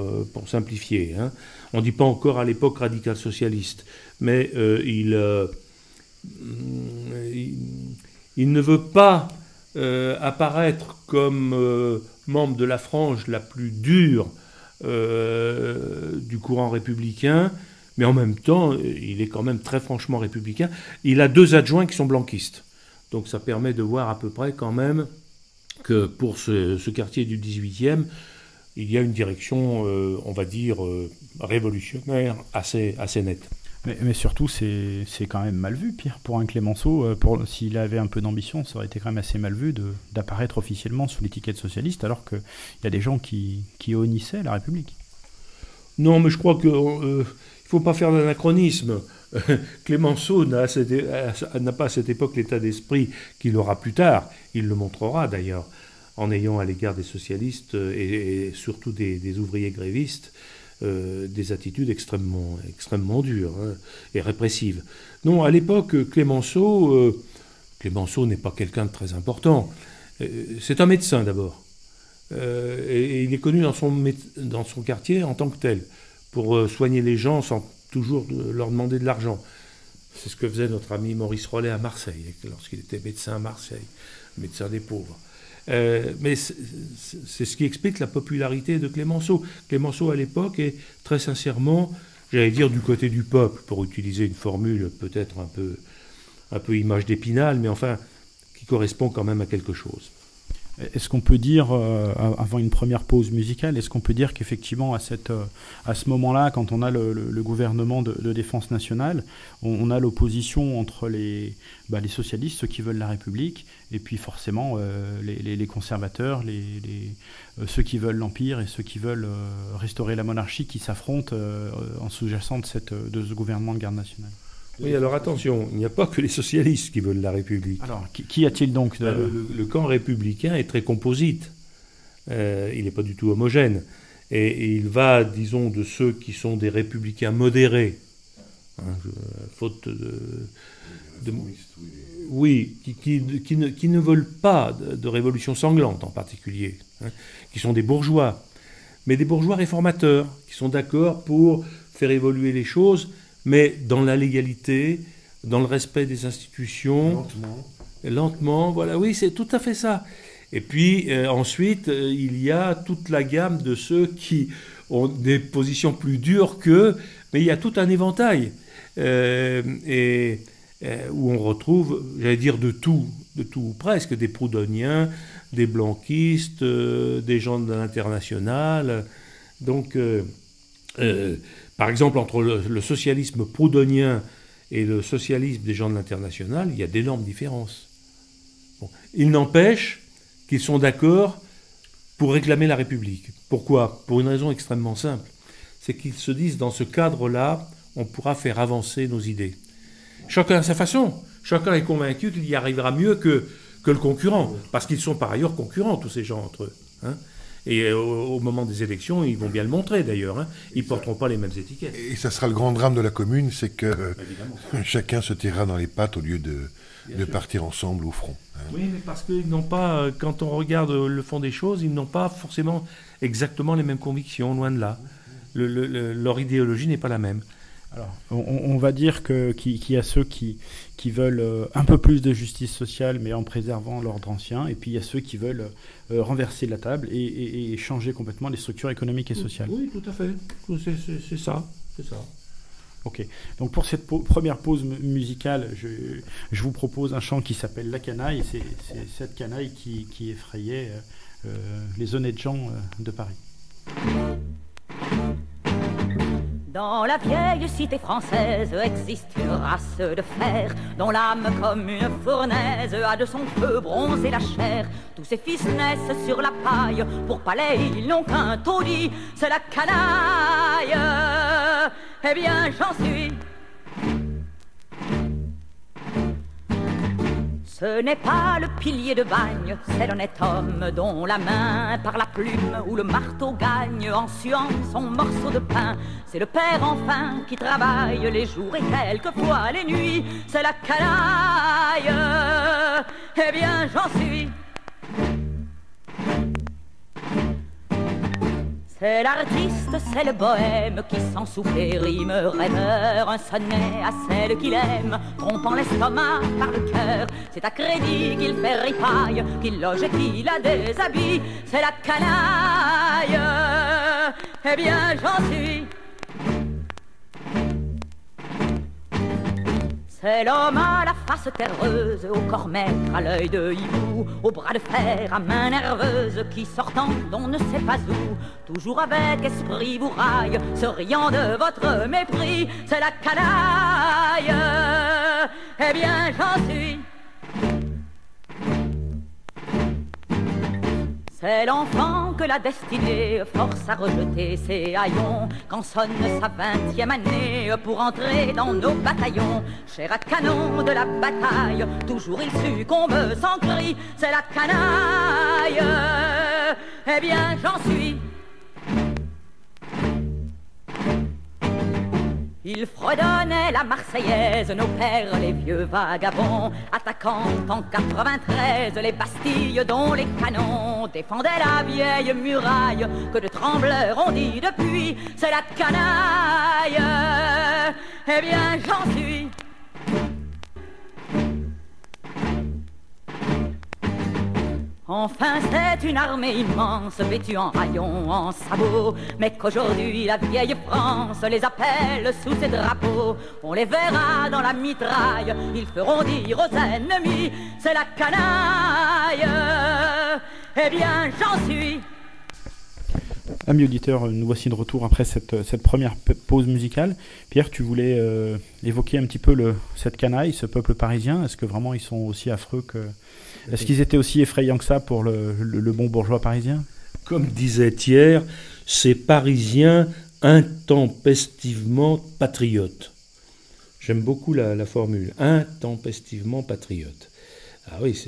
simplifier. Hein. On ne dit pas encore à l'époque radical socialiste, mais il ne veut pas apparaître comme membre de la frange la plus dure du courant républicain, mais en même temps, il est quand même très franchement républicain. Il a 2 adjoints qui sont blanquistes. Donc ça permet de voir à peu près quand même que pour ce quartier du 18e, il y a une direction, on va dire, révolutionnaire assez nette. Mais surtout, c'est quand même mal vu, Pierre, pour un Clémenceau. S'il avait un peu d'ambition, ça aurait été quand même assez mal vu d'apparaître officiellement sous l'étiquette socialiste, alors qu'il y a des gens qui honnissaient la République. Non, mais je crois qu'il ne faut pas faire d'anachronisme. Clémenceau n'a pas à cette époque l'état d'esprit qu'il aura plus tard. Il le montrera d'ailleurs, en ayant à l'égard des socialistes et surtout des ouvriers grévistes des attitudes extrêmement dures et répressives. Non, à l'époque, Clémenceau n'est pas quelqu'un de très important. C'est un médecin d'abord. Et il est connu dans son quartier en tant que tel, pour soigner les gens sans toujours leur demander de l'argent. C'est ce que faisait notre ami Maurice Rollet à Marseille, lorsqu'il était médecin à Marseille, médecin des pauvres. Mais c'est ce qui explique la popularité de Clémenceau. Clémenceau, à l'époque, est très sincèrement, j'allais dire, du côté du peuple, pour utiliser une formule peut-être un peu image d'Épinal, mais enfin, qui correspond quand même à quelque chose. Est-ce qu'on peut dire, avant une première pause musicale, est-ce qu'on peut dire qu'effectivement, à ce moment-là, quand on a le gouvernement de défense nationale, on a l'opposition entre les socialistes, ceux qui veulent la République, et puis forcément les conservateurs, ceux qui veulent l'Empire et ceux qui veulent restaurer la monarchie, qui s'affrontent en sous-jacent de ce gouvernement de garde nationale. Oui, alors attention, il n'y a pas que les socialistes qui veulent la République. Alors, qui a-t-il donc le camp républicain est très composite. Il n'est pas du tout homogène. Et il va, disons, de ceux qui sont des républicains modérés, faute de oui, qui ne veulent pas de révolution sanglante en particulier, qui sont des bourgeois, mais des bourgeois réformateurs, qui sont d'accord pour faire évoluer les choses, mais dans la légalité, dans le respect des institutions. Lentement, voilà, oui, c'est tout à fait ça. Et puis, ensuite, il y a toute la gamme de ceux qui ont des positions plus dures qu'eux, mais il y a tout un éventail, où on retrouve, j'allais dire, de tout presque, des proudhoniens, des blanquistes, des gens de l'Internationale. Donc, par exemple, entre le socialisme proudhonien et le socialisme des gens de l'Internationale, il y a d'énormes différences. Bon. Il n'empêche qu'ils sont d'accord pour réclamer la République. Pourquoi ? Pour une raison extrêmement simple. C'est qu'ils se disent, dans ce cadre-là, on pourra faire avancer nos idées. Chacun à sa façon. Chacun est convaincu qu'il y arrivera mieux que le concurrent. Parce qu'ils sont par ailleurs concurrents, tous ces gens entre eux. Et au moment des élections, ils vont bien le montrer d'ailleurs. Ils ne porteront pas les mêmes étiquettes. Et ça sera le grand drame de la commune, c'est que chacun se tirera dans les pattes au lieu de partir ensemble au front. Oui, mais parce qu'ils n'ont pas, quand on regarde le fond des choses, ils n'ont pas forcément exactement les mêmes convictions, loin de là. Leur idéologie n'est pas la même. Alors, on va dire qu'il y a ceux qui veulent un peu plus de justice sociale, mais en préservant l'ordre ancien, et puis il y a ceux qui veulent renverser la table et changer complètement les structures économiques et sociales. Oui, tout à fait. C'est ça. Ok, donc pour cette première pause musicale, je vous propose un chant qui s'appelle La Canaille. C'est cette canaille qui effrayait les honnêtes gens de Paris. Dans la vieille cité française existe une race de fer dont l'âme comme une fournaise a de son feu bronzé la chair. Tous ses fils naissent sur la paille, pour palais ils n'ont qu'un taudis, c'est la canaille. Eh bien j'en suis. Ce n'est pas le pilier de bagne, c'est l'honnête homme dont la main par la plume ou le marteau gagne en suant son morceau de pain. C'est le père enfin qui travaille les jours et quelquefois les nuits, c'est la canaille. Eh bien j'en suis. C'est l'artiste, c'est le bohème qui sans souffler rime rêveur un sonnet à celle qu'il aime, trompant l'estomac par le cœur. C'est à crédit qu'il fait ripaille, qu'il loge et qu'il a des habits, c'est la canaille. Eh bien j'en suis. C'est l'homme à la face terreuse, au corps maigre, à l'œil de hibou, au bras de fer, à main nerveuse, qui sortant d'on ne sait pas où, toujours avec esprit bourraille, se riant de votre mépris, c'est la canaille. Eh bien j'en suis. C'est l'enfant que la destinée force à rejeter ses haillons quand sonne sa 20e année pour entrer dans nos bataillons. Cher à canon de la bataille, toujours il succombe sans cri, c'est la canaille. Eh bien j'en suis. Il fredonnait la Marseillaise, nos pères les vieux vagabonds, attaquant en 93 les Bastilles dont les canons défendaient la vieille muraille que de trembleurs ont dit depuis, c'est la canaille. Eh bien j'en suis. Enfin c'est une armée immense, vêtue en haillons, en sabots, mais qu'aujourd'hui la vieille France les appelle sous ses drapeaux. On les verra dans la mitraille, ils feront dire aux ennemis, c'est la canaille. Eh bien j'en suis. Amis auditeurs, nous voici de retour après cette première pause musicale. Pierre, tu voulais évoquer un petit peu cette canaille, ce peuple parisien. Est-ce que vraiment ils sont aussi affreux que... Est-ce qu'ils étaient aussi effrayants que ça pour le bon bourgeois parisien ? Comme disait Thiers, ces Parisiens intempestivement patriotes. J'aime beaucoup la formule, intempestivement patriotes. Ah oui,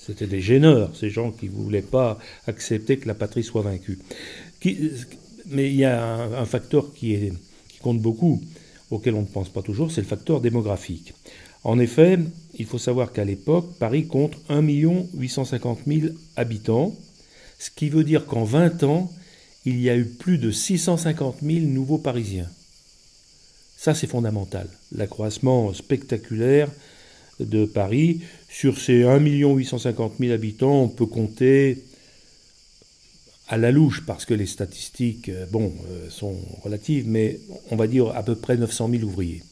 c'était des gêneurs, ces gens qui ne voulaient pas accepter que la patrie soit vaincue. Mais il y a un facteur qui compte beaucoup, auquel on ne pense pas toujours, c'est le facteur démographique. En effet, il faut savoir qu'à l'époque, Paris compte 1 850 000 habitants, ce qui veut dire qu'en 20 ans, il y a eu plus de 650 000 nouveaux Parisiens. Ça, c'est fondamental. L'accroissement spectaculaire de Paris. Sur ces 1 850 000 habitants, on peut compter à la louche, parce que les statistiques sont relatives, mais on va dire à peu près 900 000 ouvriers.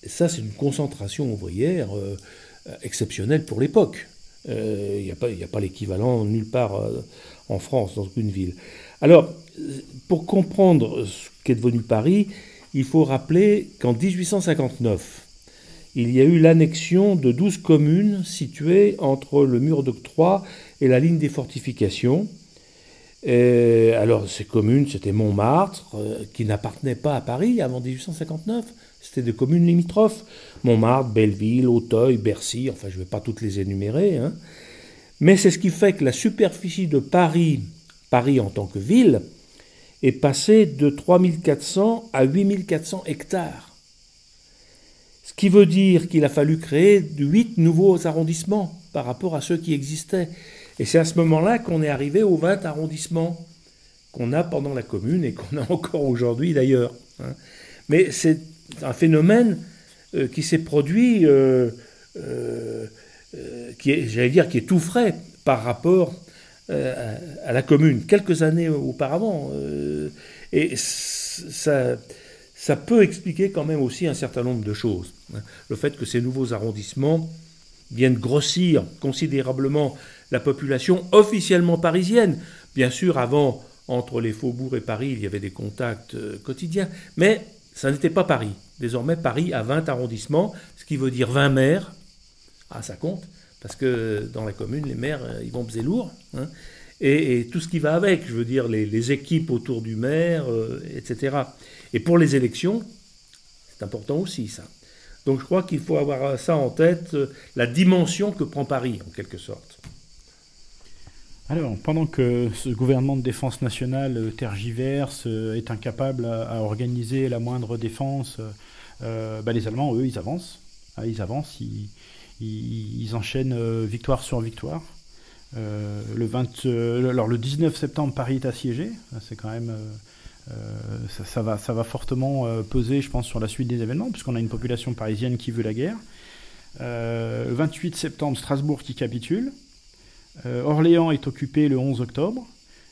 Ça, c'est une concentration ouvrière exceptionnelle pour l'époque. Il n'y a pas l'équivalent nulle part en France, dans une ville. Alors, pour comprendre ce qu'est devenu Paris, il faut rappeler qu'en 1859, il y a eu l'annexion de 12 communes situées entre le mur d'octroi et la ligne des fortifications. Alors, ces communes, c'était Montmartre, qui n'appartenait pas à Paris avant 1859. C'était des communes limitrophes. Montmartre, Belleville, Auteuil, Bercy, enfin je ne vais pas toutes les énumérer. Hein. Mais c'est ce qui fait que la superficie de Paris en tant que ville, est passée de 3400 à 8400 hectares. Ce qui veut dire qu'il a fallu créer 8 nouveaux arrondissements par rapport à ceux qui existaient. Et c'est à ce moment-là qu'on est arrivé aux 20 arrondissements qu'on a pendant la Commune et qu'on a encore aujourd'hui d'ailleurs. Hein. Mais c'est un phénomène qui s'est produit, qui est tout frais par rapport à la Commune, quelques années auparavant. Et ça ça peut expliquer quand même aussi un certain nombre de choses. Le fait que ces nouveaux arrondissements viennent grossir considérablement la population officiellement parisienne. Bien sûr, avant, entre les faubourgs et Paris, il y avait des contacts quotidiens, mais ça n'était pas Paris. Désormais, Paris a 20 arrondissements, ce qui veut dire 20 maires. Ah, ça compte, parce que dans la commune, les maires, ils vont peser lourd, hein, et tout ce qui va avec, je veux dire, les équipes autour du maire, etc. Et pour les élections, c'est important aussi, ça. Donc je crois qu'il faut avoir ça en tête, la dimension que prend Paris, en quelque sorte. Alors, pendant que ce gouvernement de défense nationale tergiverse, est incapable à organiser la moindre défense, les Allemands, eux, ils avancent. Ils enchaînent victoire sur victoire. Le 19 septembre, Paris est assiégé. C'est quand même... ça va fortement peser, je pense, sur la suite des événements, puisqu'on a une population parisienne qui veut la guerre. Le 28 septembre, Strasbourg qui capitule. Orléans est occupé le 11 octobre.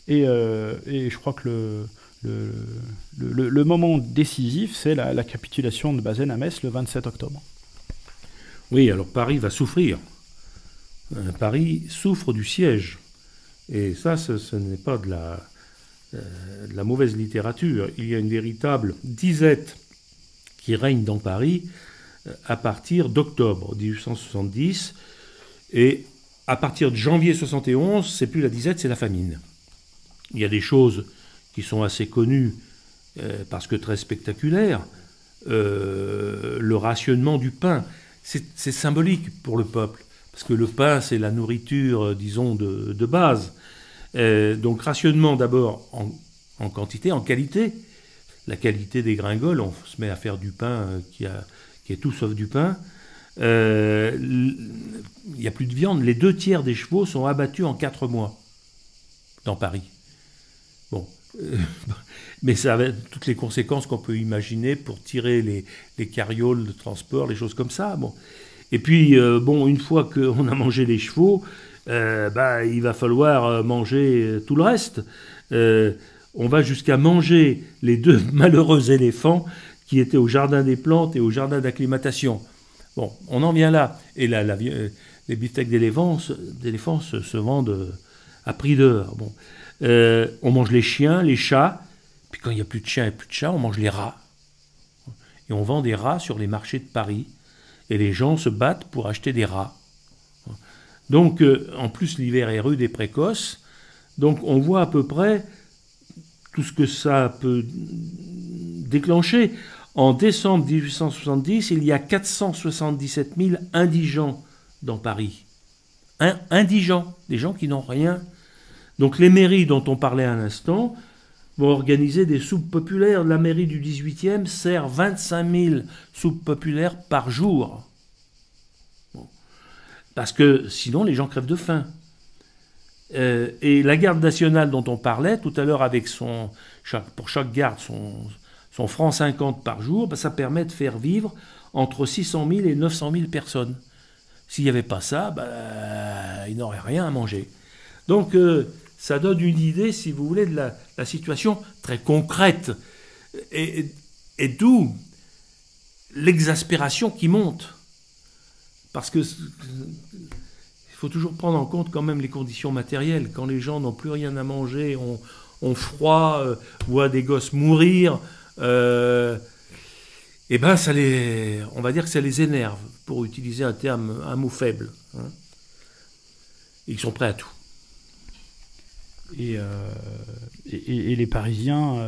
Et je crois que le moment décisif, c'est la capitulation de Bazaine à Metz le 27 octobre. Oui, alors Paris va souffrir. Paris souffre du siège. Et ça, ce n'est pas de la mauvaise littérature. Il y a une véritable disette qui règne dans Paris à partir d'octobre 1870. Et à partir de janvier 71, c'est plus la disette, c'est la famine. Il y a des choses qui sont assez connues parce que très spectaculaires. Le rationnement du pain, c'est symbolique pour le peuple. Parce que le pain, c'est la nourriture, disons, de base. Donc rationnement d'abord en quantité, en qualité. La qualité dégringole, on se met à faire du pain qui est tout sauf du pain. Il n'y a plus de viande. Les 2/3 des chevaux sont abattus en 4 mois dans Paris. Bon, mais ça a toutes les conséquences qu'on peut imaginer pour tirer les carrioles de transport, les choses comme ça. Bon. Et puis, une fois qu'on a mangé les chevaux, il va falloir manger tout le reste. On va jusqu'à manger les 2 malheureux éléphants qui étaient au jardin des plantes et au jardin d'acclimatation. Bon, on en vient là. Et les beefsteaks d'éléphants se vendent à prix d'heure. Bon. On mange les chiens, les chats, puis quand il n'y a plus de chiens et plus de chats, on mange les rats. Et on vend des rats sur les marchés de Paris. Et les gens se battent pour acheter des rats. Donc, en plus, l'hiver est rude et précoce. Donc, on voit à peu près tout ce que ça peut déclencher. En décembre 1870, il y a 477 000 indigents dans Paris. Indigents, des gens qui n'ont rien. Donc, les mairies dont on parlait à l'instant vont organiser des soupes populaires. La mairie du 18e sert 25 000 soupes populaires par jour. Bon. Parce que sinon, les gens crèvent de faim. Et la garde nationale dont on parlait tout à l'heure, avec pour chaque garde son franc 50 par jour, ça permet de faire vivre entre 600 000 et 900 000 personnes. S'il n'y avait pas ça, ils n'auraient rien à manger. Donc, ça donne une idée, si vous voulez, de la situation très concrète. Et d'où l'exaspération qui monte. Parce que il faut toujours prendre en compte quand même les conditions matérielles. Quand les gens n'ont plus rien à manger, ont froid, voient des gosses mourir, on va dire que ça les énerve, pour utiliser un mot faible. Hein. Ils sont prêts à tout. Et les Parisiens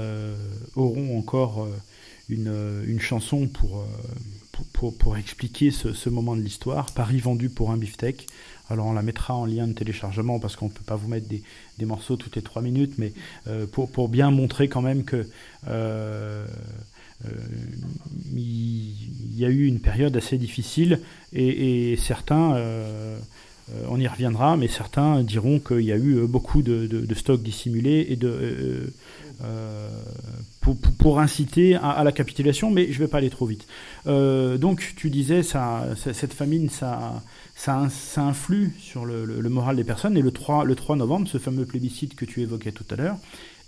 auront encore une chanson pour expliquer ce moment de l'histoire. Paris vendu pour un beefsteak. Alors on la mettra en lien de téléchargement parce qu'on ne peut pas vous mettre des morceaux toutes les 3 minutes, mais pour bien montrer quand même que il y a eu une période assez difficile et certains... on y reviendra, mais certains diront qu'il y a eu beaucoup de stocks dissimulés et pour inciter à la capitulation, mais je ne vais pas aller trop vite. Donc, tu disais, cette famine, ça influe sur le moral des personnes, et le 3 novembre, ce fameux plébiscite que tu évoquais tout à l'heure,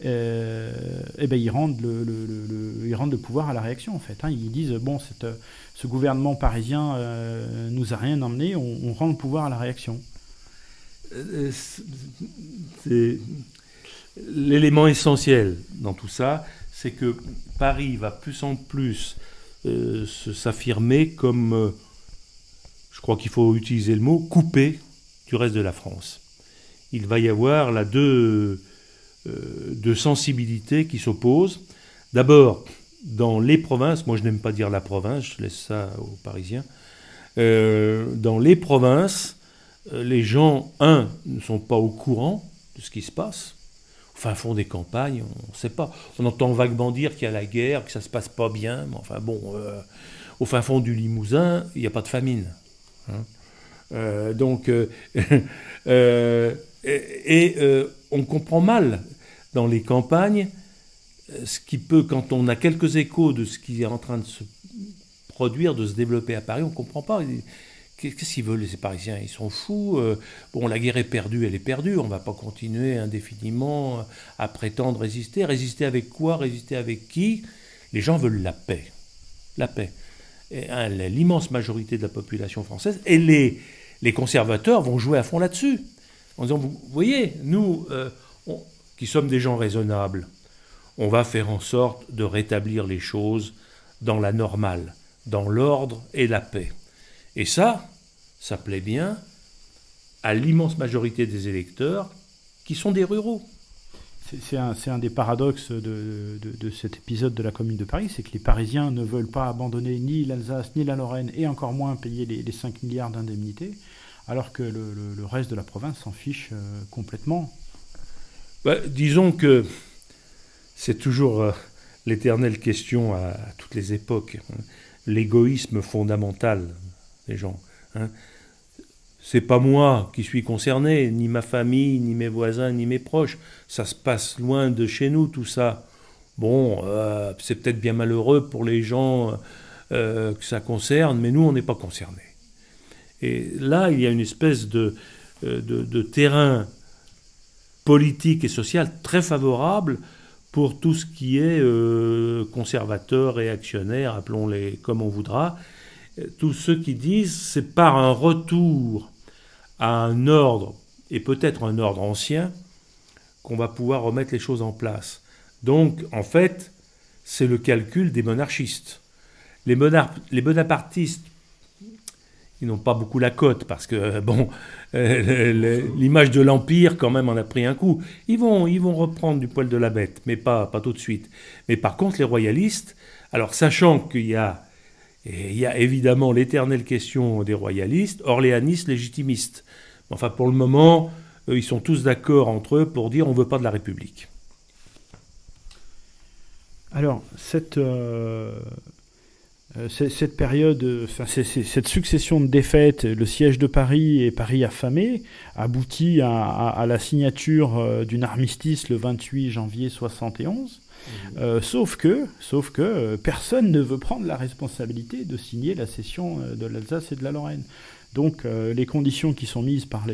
ils rendent le pouvoir à la réaction, en fait. Hein. Ils disent, bon, ce gouvernement parisien nous a rien emmené, on rend le pouvoir à la réaction. C'est l'élément essentiel dans tout ça, c'est que Paris va plus en plus s'affirmer comme, je crois qu'il faut utiliser le mot, coupé du reste de la France. Il va y avoir là deux sensibilités qui s'opposent. D'abord, dans les provinces, moi je n'aime pas dire la province, je laisse ça aux Parisiens, dans les provinces, les gens, ne sont pas au courant de ce qui se passe. Au fin fond des campagnes, on ne sait pas. On entend vaguement dire qu'il y a la guerre, que ça ne se passe pas bien, mais enfin bon, au fin fond du Limousin, il n'y a pas de famine. Hein. On comprend mal dans les campagnes ce qui peut, quand on a quelques échos de ce qui est en train de se produire, de se développer à Paris, on ne comprend pas. Qu'est-ce qu'ils veulent, ces Parisiens? Ils sont fous. Bon, la guerre est perdue, elle est perdue. On ne va pas continuer indéfiniment à prétendre résister. Résister avec quoi? Résister avec qui? Les gens veulent la paix. La paix. Et, l'immense majorité de la population française, et les conservateurs vont jouer à fond là-dessus. En disant, vous voyez, nous, qui sommes des gens raisonnables, on va faire en sorte de rétablir les choses dans la normale, dans l'ordre et la paix. Et ça plaît bien à l'immense majorité des électeurs qui sont des ruraux. C'est un des paradoxes de cet épisode de la Commune de Paris, c'est que les Parisiens ne veulent pas abandonner ni l'Alsace ni la Lorraine, et encore moins payer les 5 milliards d'indemnités, alors que le reste de la province s'en fiche complètement. Disons que c'est toujours l'éternelle question à toutes les époques, hein, l'égoïsme fondamental des gens. Hein. C'est pas moi qui suis concerné, ni ma famille, ni mes voisins, ni mes proches. Ça se passe loin de chez nous, tout ça. Bon, c'est peut-être bien malheureux pour les gens que ça concerne, mais nous, on n'est pas concernés. Et là, il y a une espèce de terrain politique et social très favorable pour tout ce qui est conservateur, réactionnaire, appelons-les comme on voudra. Tous ceux qui disent c'est par un retour à un ordre, et peut-être un ordre ancien, qu'on va pouvoir remettre les choses en place. Donc, en fait, c'est le calcul des monarchistes. Les bonapartistes, ils n'ont pas beaucoup la cote, parce que, l'image de l'Empire, quand même, en a pris un coup. Ils vont reprendre du poil de la bête, mais pas tout de suite. Mais par contre, les royalistes, alors, sachant qu'il y a évidemment l'éternelle question des royalistes, orléanistes, légitimistes. Enfin, pour le moment, ils sont tous d'accord entre eux pour dire on ne veut pas de la République. Alors, cette période, cette succession de défaites, le siège de Paris et Paris affamé, aboutit à la signature d'une armistice le 28 janvier 71. Sauf que personne ne veut prendre la responsabilité de signer la cession de l'Alsace et de la Lorraine. Donc les conditions qui sont mises par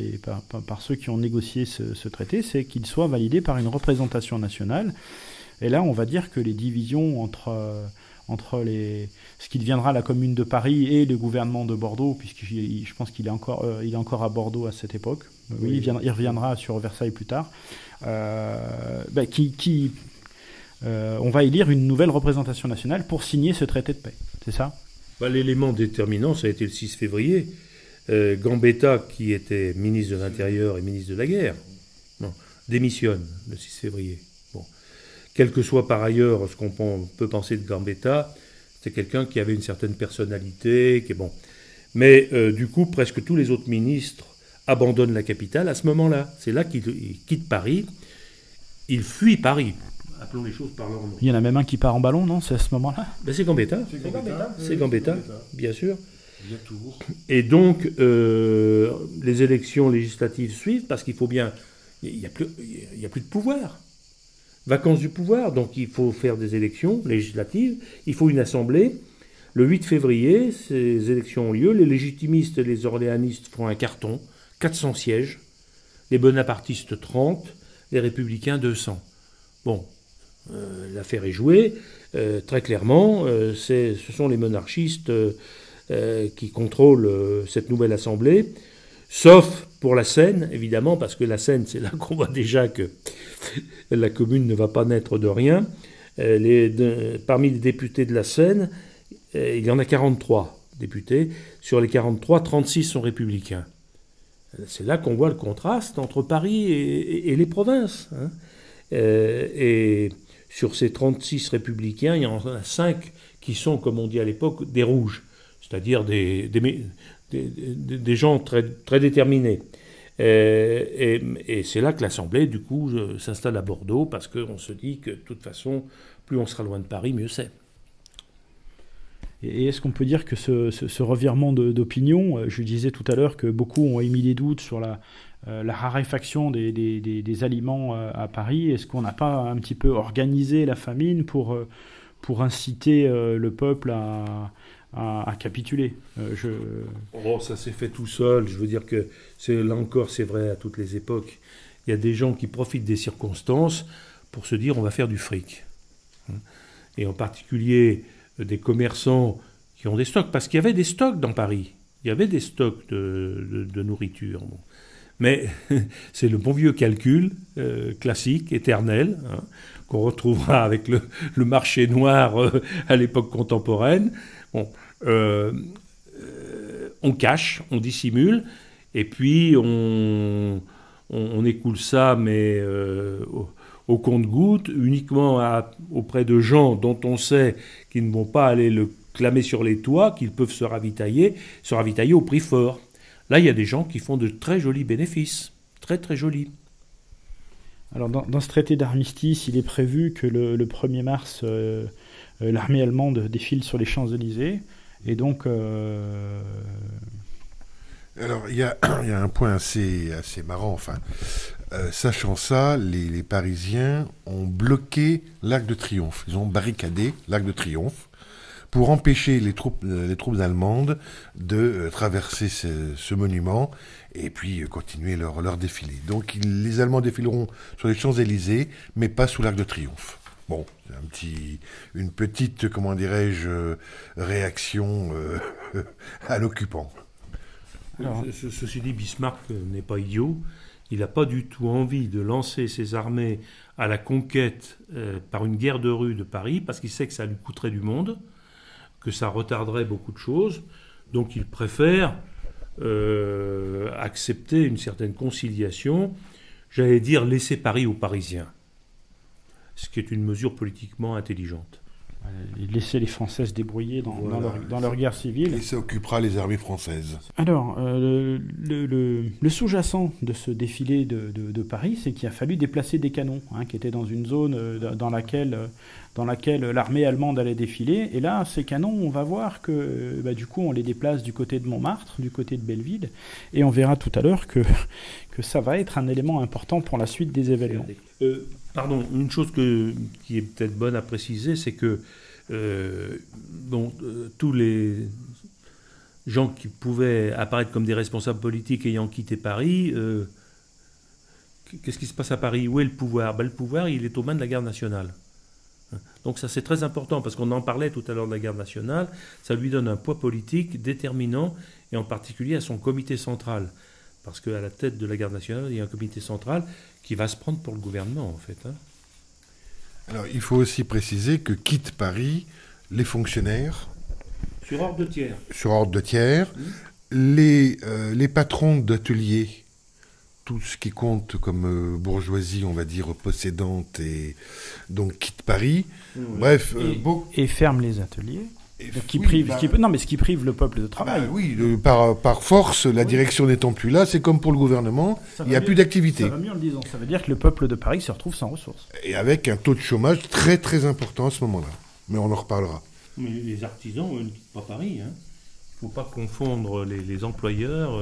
ceux qui ont négocié ce traité, c'est qu'il soit validé par une représentation nationale. Et là, on va dire que les divisions entre ce qui deviendra la Commune de Paris et le gouvernement de Bordeaux, puisque je pense qu'il est encore à Bordeaux à cette époque. Oui, il reviendra sur Versailles plus tard. On va élire une nouvelle représentation nationale pour signer ce traité de paix. C'est ça? L'élément déterminant, ça a été le 6 février. Gambetta, qui était ministre de l'Intérieur et ministre de la Guerre, démissionne le 6 février. Bon. Quel que soit par ailleurs ce qu'on peut penser de Gambetta, c'était quelqu'un qui avait une certaine personnalité. Mais du coup, presque tous les autres ministres abandonnent la capitale à ce moment-là. C'est là qu'ils quittent Paris. Ils fuient Paris. Appelons les choses par leur nom. Il y en a même un qui part en ballon, non? C'est à ce moment-là? C'est Gambetta. C'est Gambetta, bien sûr. Et donc, les élections législatives suivent parce qu'il faut bien... Il n'y a plus de pouvoir. Vacances du pouvoir. Donc, il faut faire des élections législatives. Il faut une assemblée. Le 8 février, ces élections ont lieu. Les légitimistes et les orléanistes font un carton. 400 sièges. Les bonapartistes, 30. Les républicains, 200. Bon, l'affaire est jouée. Très clairement, ce sont les monarchistes qui contrôlent cette nouvelle assemblée, sauf pour la Seine, évidemment, parce que la Seine, c'est là qu'on voit déjà que la commune ne va pas naître de rien. Parmi les députés de la Seine, il y en a 43 députés. Sur les 43, 36 sont républicains. C'est là qu'on voit le contraste entre Paris et les provinces. Hein. Et sur ces 36 républicains, il y en a 5 qui sont, comme on dit à l'époque, des rouges, c'est-à-dire des gens très, très déterminés. Et c'est là que l'Assemblée, du coup, s'installe à Bordeaux, parce qu'on se dit que, de toute façon, plus on sera loin de Paris, mieux c'est. Et est-ce qu'on peut dire que ce revirement d'opinion, je disais tout à l'heure que beaucoup ont émis des doutes sur la raréfaction des aliments à Paris, est-ce qu'on n'a pas un petit peu organisé la famine pour inciter le peuple à capituler? Oh, ça s'est fait tout seul. Je veux dire que là encore, c'est vrai à toutes les époques. Il y a des gens qui profitent des circonstances pour se dire on va faire du fric. Et en particulier des commerçants qui ont des stocks, parce qu'il y avait des stocks dans Paris. Il y avait des stocks de nourriture. Bon. Mais c'est le bon vieux calcul classique, éternel, hein, qu'on retrouvera avec le marché noir à l'époque contemporaine. Bon, on cache, on dissimule, et puis on écoule ça, mais au compte-gouttes, uniquement auprès de gens dont on sait qu'ils ne vont pas aller le clamer sur les toits, qu'ils peuvent se ravitailler au prix fort. Là, il y a des gens qui font de très jolis bénéfices, très très jolis. Alors dans ce traité d'armistice, il est prévu que le 1er mars, l'armée allemande défile sur les Champs-Élysées, et donc... Alors, il y a un point assez marrant, enfin... sachant ça, les Parisiens ont bloqué l'Arc de Triomphe. Ils ont barricadé l'Arc de Triomphe pour empêcher les troupes allemandes de traverser ce monument et puis continuer leur défilé. Donc les Allemands défileront sur les Champs-Élysées, mais pas sous l'Arc de Triomphe. Bon, c'est une petite, comment dirais-je, réaction à l'occupant. Alors, ceci dit, Bismarck n'est pas idiot. Il n'a pas du tout envie de lancer ses armées à la conquête par une guerre de rue de Paris, parce qu'il sait que ça lui coûterait du monde, que ça retarderait beaucoup de choses. Donc il préfère accepter une certaine conciliation, j'allais dire laisser Paris aux Parisiens, ce qui est une mesure politiquement intelligente. Laisser les Français se débrouiller dans leur guerre civile. Et ça occupera les armées françaises. Alors, le sous-jacent de ce défilé de Paris, c'est qu'il a fallu déplacer des canons, qui étaient dans une zone dans laquelle l'armée allemande allait défiler. Et là, ces canons, on va voir que du coup, on les déplace du côté de Montmartre, du côté de Belleville. Et on verra tout à l'heure que ça va être un élément important pour la suite des événements. Pardon, une chose qui est peut-être bonne à préciser, c'est que tous les gens qui pouvaient apparaître comme des responsables politiques ayant quitté Paris, qu'est-ce qui se passe à Paris? Où est le pouvoir? Le pouvoir, il est aux mains de la garde nationale. Donc ça, c'est très important, parce qu'on en parlait tout à l'heure de la garde nationale, ça lui donne un poids politique déterminant, et en particulier à son comité central. Parce qu'à la tête de la garde nationale, il y a un comité central qui va se prendre pour le gouvernement, en fait. Alors, il faut aussi préciser que quittent Paris les fonctionnaires... Sur ordre de tiers. Sur ordre de tiers. Les patrons d'ateliers, tout ce qui compte comme bourgeoisie, on va dire, possédante, et donc quittent Paris. Bref... Et ferment les ateliers. Ce qui prive le peuple de travail. Par force, la direction n'étant plus là, c'est comme pour le gouvernement, il n'y a plus d'activité. Ça va mieux en le disant. Ça veut dire que le peuple de Paris se retrouve sans ressources. Et avec un taux de chômage très très important à ce moment-là. Mais on en reparlera. Mais les artisans, eux, ne quittent pas Paris. Il ne faut pas confondre les employeurs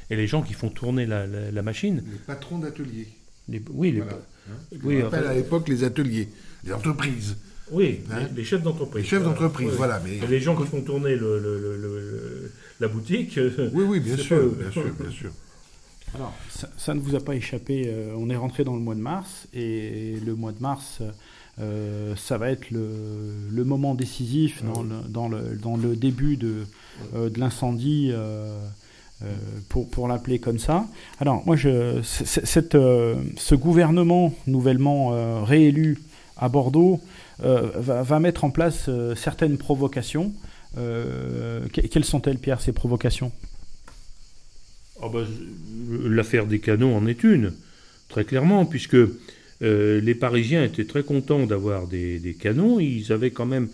et les gens qui font tourner la machine. Les patrons d'ateliers. On appelle à l'époque les ateliers, les entreprises. Oui, les chefs d'entreprise. Les chefs d'entreprise, voilà. Mais... les gens qui font tourner la boutique. Oui, bien sûr. Alors, ça ne vous a pas échappé, on est rentré dans le mois de mars, et le mois de mars, ça va être le moment décisif dans le début de l'incendie, pour l'appeler comme ça. Alors, moi, ce gouvernement nouvellement réélu à Bordeaux va mettre en place certaines provocations. Quelles sont-elles, Pierre, ces provocations ? L'affaire des canons en est une, très clairement, puisque les Parisiens étaient très contents d'avoir des canons. Ils avaient quand même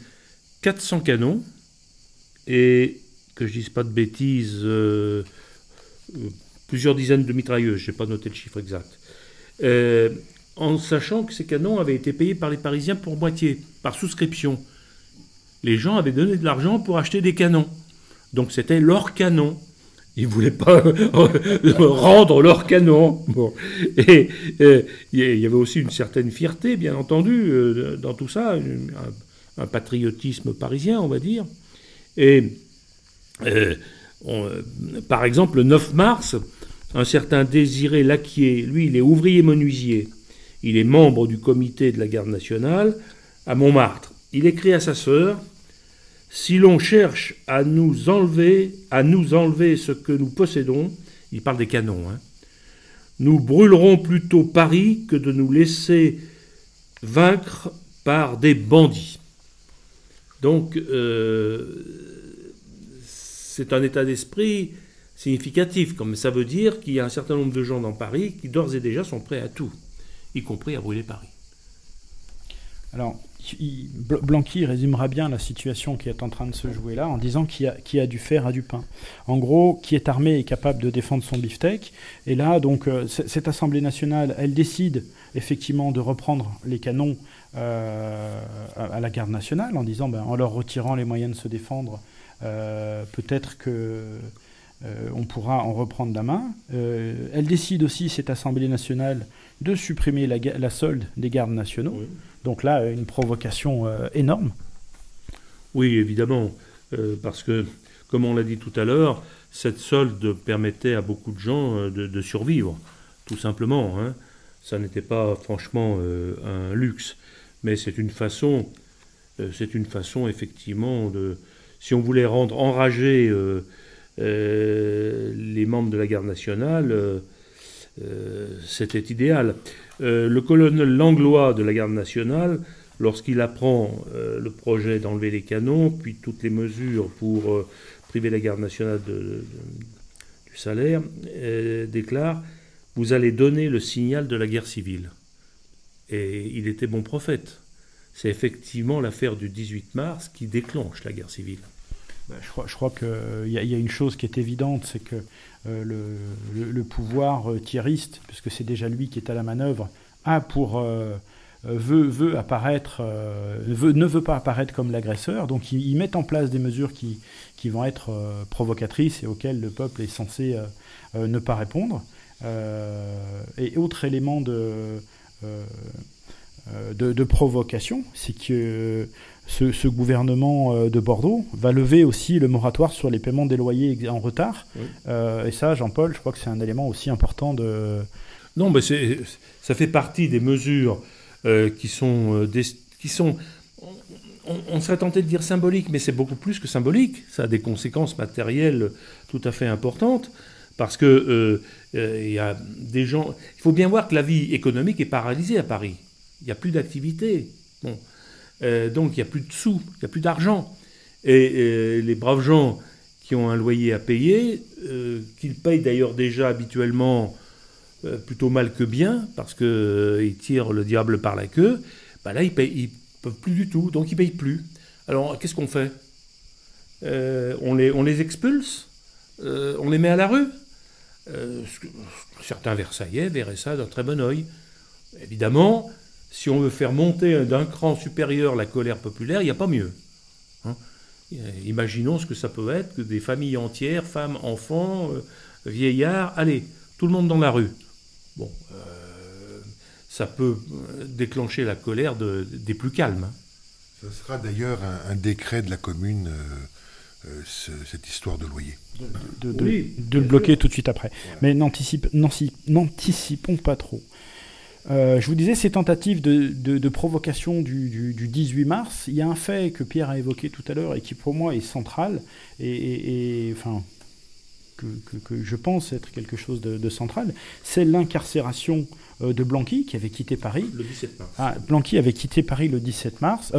400 canons, et que je ne dise pas de bêtises, plusieurs dizaines de mitrailleuses, je n'ai pas noté le chiffre exact. En sachant que ces canons avaient été payés par les Parisiens pour moitié, par souscription. Les gens avaient donné de l'argent pour acheter des canons. Donc c'était leur canon. Ils ne voulaient pas rendre leur canon. Bon. Et il y avait aussi une certaine fierté, bien entendu, dans tout ça, un patriotisme parisien, on va dire. Et par exemple, le 9 mars, un certain Désiré Laquier, lui, il est ouvrier menuisier. Il est membre du comité de la garde nationale à Montmartre. Il écrit à sa sœur: « Si l'on cherche à nous enlever ce que nous possédons, il parle des canons, nous brûlerons plutôt Paris que de nous laisser vaincre par des bandits. » Donc, c'est un état d'esprit significatif, comme ça veut dire qu'il y a un certain nombre de gens dans Paris qui d'ores et déjà sont prêts à tout, y compris à brûler Paris. Alors, Blanqui résumera bien la situation qui est en train de se jouer là en disant qui a du fer a du pain. En gros, qui est armé et capable de défendre son beefsteak. Et là, donc, cette Assemblée nationale, elle décide effectivement de reprendre les canons à la garde nationale en disant, en leur retirant les moyens de se défendre, peut-être que on pourra en reprendre la main. Elle décide aussi, cette Assemblée nationale, de supprimer la solde des gardes nationaux. Oui. Donc là, une provocation énorme. Oui, évidemment, parce que, comme on l'a dit tout à l'heure, cette solde permettait à beaucoup de gens de survivre, tout simplement. Ça n'était pas franchement un luxe, mais c'est une façon effectivement de... Si on voulait rendre enragés les membres de la garde nationale, c'était idéal. Le colonel Langlois de la garde nationale, lorsqu'il apprend le projet d'enlever les canons, puis toutes les mesures pour priver la garde nationale du salaire, déclare: « Vous allez donner le signal de la guerre civile. » Et il était bon prophète. C'est effectivement l'affaire du 18 mars qui déclenche la guerre civile. Je crois qu'il y a une chose qui est évidente, c'est que le pouvoir thierryste, puisque c'est déjà lui qui est à la manœuvre, veut apparaître, ne veut pas apparaître comme l'agresseur. Donc ils mettent en place des mesures qui vont être provocatrices et auxquelles le peuple est censé ne pas répondre. Et autre élément de provocation, c'est que ce gouvernement de Bordeaux va lever aussi le moratoire sur les paiements des loyers en retard. Oui. Et ça, Jean-Paul, je crois que c'est un élément aussi important de... Non, mais ça fait partie des mesures qui sont on serait tenté de dire symboliques, mais c'est beaucoup plus que symbolique. Ça a des conséquences matérielles tout à fait importantes, parce que y a des gens... Il faut bien voir que la vie économique est paralysée à Paris. Il n'y a plus d'activité. Bon. Donc il n'y a plus de sous, il n'y a plus d'argent. Et les braves gens qui ont un loyer à payer, qu'ils payent d'ailleurs déjà habituellement plutôt mal que bien, parce qu'ils tirent le diable par la queue, là ils ne peuvent plus du tout, donc ils ne payent plus. Alors qu'est-ce qu'on fait ? On les expulse ? On les met à la rue ? Certains Versaillais verraient ça d'un très bon œil. Évidemment, si on veut faire monter d'un cran supérieur la colère populaire, il n'y a pas mieux. Imaginons ce que ça peut être, que des familles entières, femmes, enfants, vieillards, allez, tout le monde dans la rue. Bon, ça peut déclencher la colère des plus calmes. Ce sera d'ailleurs un décret de la commune cette histoire de loyer. De le bloquer tout de suite après. Ouais. Mais n'anticipons pas trop. Je vous disais, ces tentatives de provocation du 18 mars, il y a un fait que Pierre a évoqué tout à l'heure et qui pour moi est central et enfin, que je pense être quelque chose de central, c'est l'incarcération de Blanqui qui avait quitté Paris. Le 17 mars. Blanqui avait quitté Paris le 17 mars.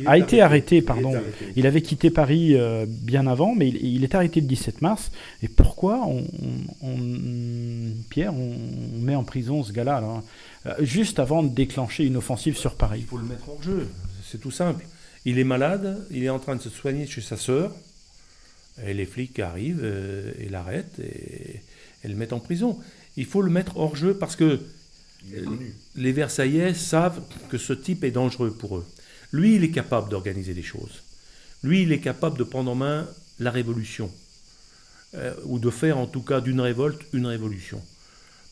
A été arrêté, pardon. Il avait quitté Paris bien avant, mais il est arrêté le 17 mars. Et pourquoi Pierre, on met en prison ce gars-là alors, juste avant de déclencher une offensive sur Paris? Il faut le mettre en jeu, c'est tout simple. Il est malade, il est en train de se soigner chez sa sœur, et les flics arrivent et l'arrêtent et le mettent en prison. Il faut le mettre hors jeu parce que les Versaillais savent que ce type est dangereux pour eux. Lui, il est capable d'organiser des choses. Lui, il est capable de prendre en main la révolution, ou de faire en tout cas d'une révolte une révolution.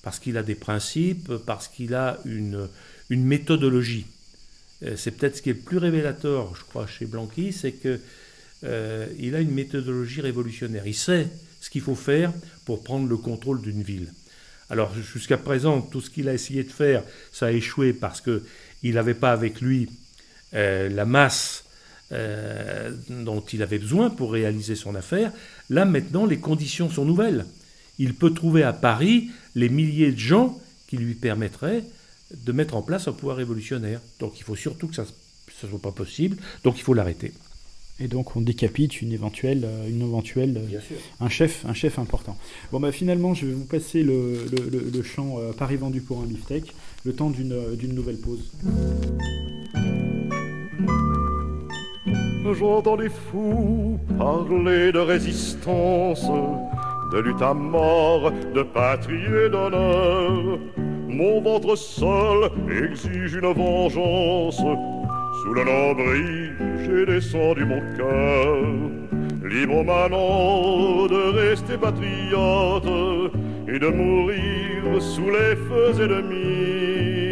Parce qu'il a des principes, parce qu'il a une méthodologie. C'est peut-être ce qui est le plus révélateur, je crois, chez Blanqui, c'est qu'il a une méthodologie révolutionnaire. Il sait ce qu'il faut faire pour prendre le contrôle d'une ville. Alors, jusqu'à présent, tout ce qu'il a essayé de faire, ça a échoué parce qu'il n'avait pas avec lui la masse dont il avait besoin pour réaliser son affaire. Là, maintenant, les conditions sont nouvelles. Il peut trouver à Paris les milliers de gens qui lui permettraient de mettre en place un pouvoir révolutionnaire. Donc, il faut surtout que ça ne soit pas possible. Donc, il faut l'arrêter. Et donc, on décapite un chef important. Bon, bah, finalement, je vais vous passer le chant Paris vendu pour un beefsteak, le temps d'une nouvelle pause. J'entends les fous parler de résistance, de lutte à mort, de patrie et d'honneur. Mon ventre seul exige une vengeance. Sous le nombril, j'ai descendu mon cœur. Libre maintenant de rester patriote et de mourir sous les feux ennemis.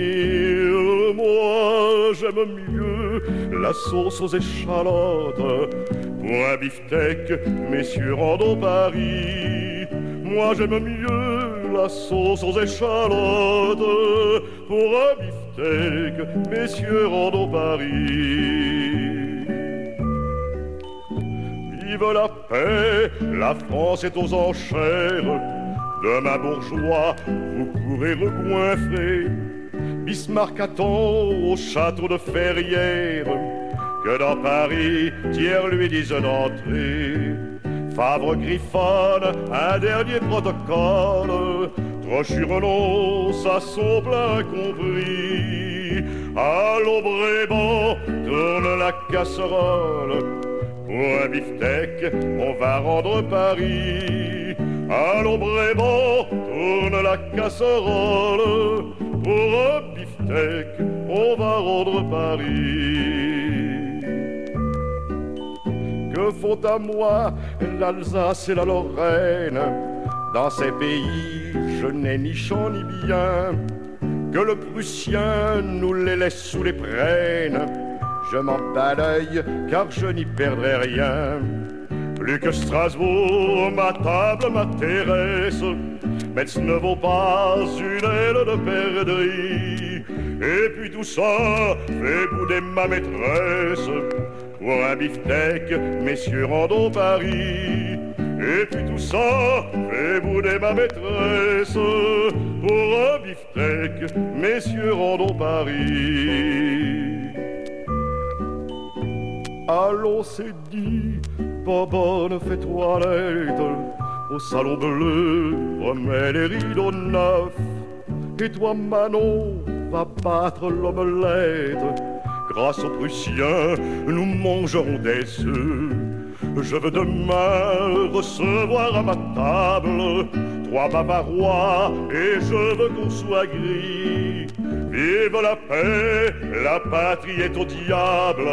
Moi, j'aime mieux la sauce aux échalotes. Pour un beefsteak, messieurs, rendons Paris. Moi, j'aime mieux la sauce aux échalotes. Pour un beefsteak, messieurs, rendons Paris. Vive la paix, la France est aux enchères. Demain bourgeois, vous pourrez recoinfrer. Bismarck attend au château de Ferrières que dans Paris, Thiers lui dise d'entrer. Favre griffonne un dernier protocole. Trochu renonce à son plein compris. Allons Bréban, tourne la casserole. Pour un beefsteak, on va rendre Paris. Allons Bréban, tourne la casserole. Pour un beefsteak, on va rendre Paris. Que font à moi l'Alsace et la Lorraine? Dans ces pays, je n'ai ni champ ni bien. Que le Prussien nous les laisse sous les prênes. Je m'en bats l'œil, car je n'y perdrai rien. Plus que Strasbourg, ma table m'intéresse. Metz ne vaut pas une aile de perdrix. Et puis tout ça fait bouder ma maîtresse. Pour un beefsteak, messieurs, rendons Paris. Et puis tout ça fait bouder ma maîtresse. Pour un beefsteak, messieurs, rendons Paris. Allons, c'est dit, Bobonne fait toilette. Au salon bleu, remets les rideaux neufs. Et toi, Manon, va battre l'omelette. Grâce aux Prussiens, nous mangerons des œufs. Je veux demain recevoir à ma table 3 Bavarois et je veux qu'on soit gris. Vive la paix, la patrie est au diable.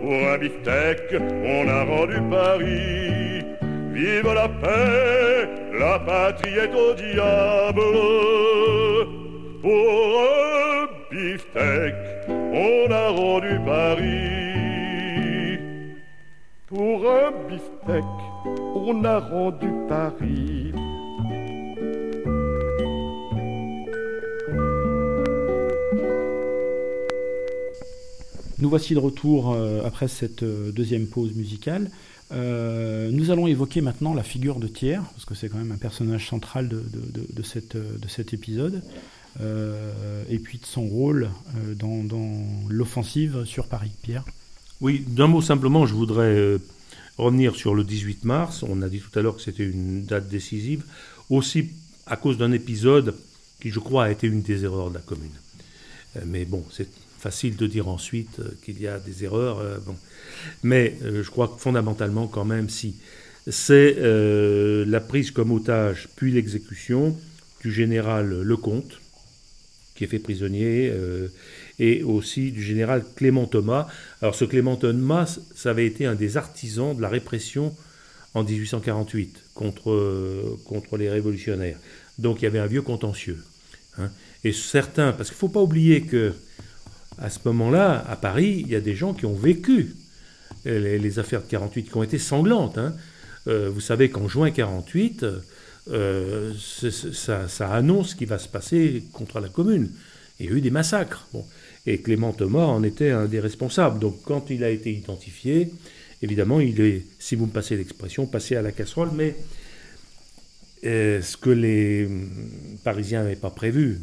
Pour un beefsteak, on a rendu Paris. Vive la paix, la patrie est au diable. Pour un beefsteak, on a rendu Paris. Pour un beefsteak, on a rendu Paris. Nous voici de retour après cette deuxième pause musicale. Nous allons évoquer maintenant la figure de Thiers, parce que c'est quand même un personnage central de cet épisode, et puis de son rôle dans l'offensive sur Paris. Pierre ? Oui, d'un mot simplement, je voudrais revenir sur le 18 mars. On a dit tout à l'heure que c'était une date décisive, aussi à cause d'un épisode qui, je crois, a été une des erreurs de la commune. Mais bon, c'est facile de dire ensuite qu'il y a des erreurs. Bon. Mais je crois que fondamentalement, quand même, si c'est la prise comme otage, puis l'exécution du général Lecomte, qui est fait prisonnier, et aussi du général Clément Thomas. Alors ce Clément Thomas, ça avait été un des artisans de la répression en 1848 contre les révolutionnaires. Donc il y avait un vieux contentieux. Hein. Et certains, parce qu'il ne faut pas oublier que à ce moment-là, à Paris, il y a des gens qui ont vécu les affaires de 48 qui ont été sanglantes. Hein. Vous savez qu'en juin 48, ça annonce ce qui va se passer contre la commune. Il y a eu des massacres. Bon. Et Clément Thomas en était un des responsables. Donc quand il a été identifié, évidemment, il est, si vous me passez l'expression, passé à la casserole. Mais ce que les Parisiens n'avaient pas prévu,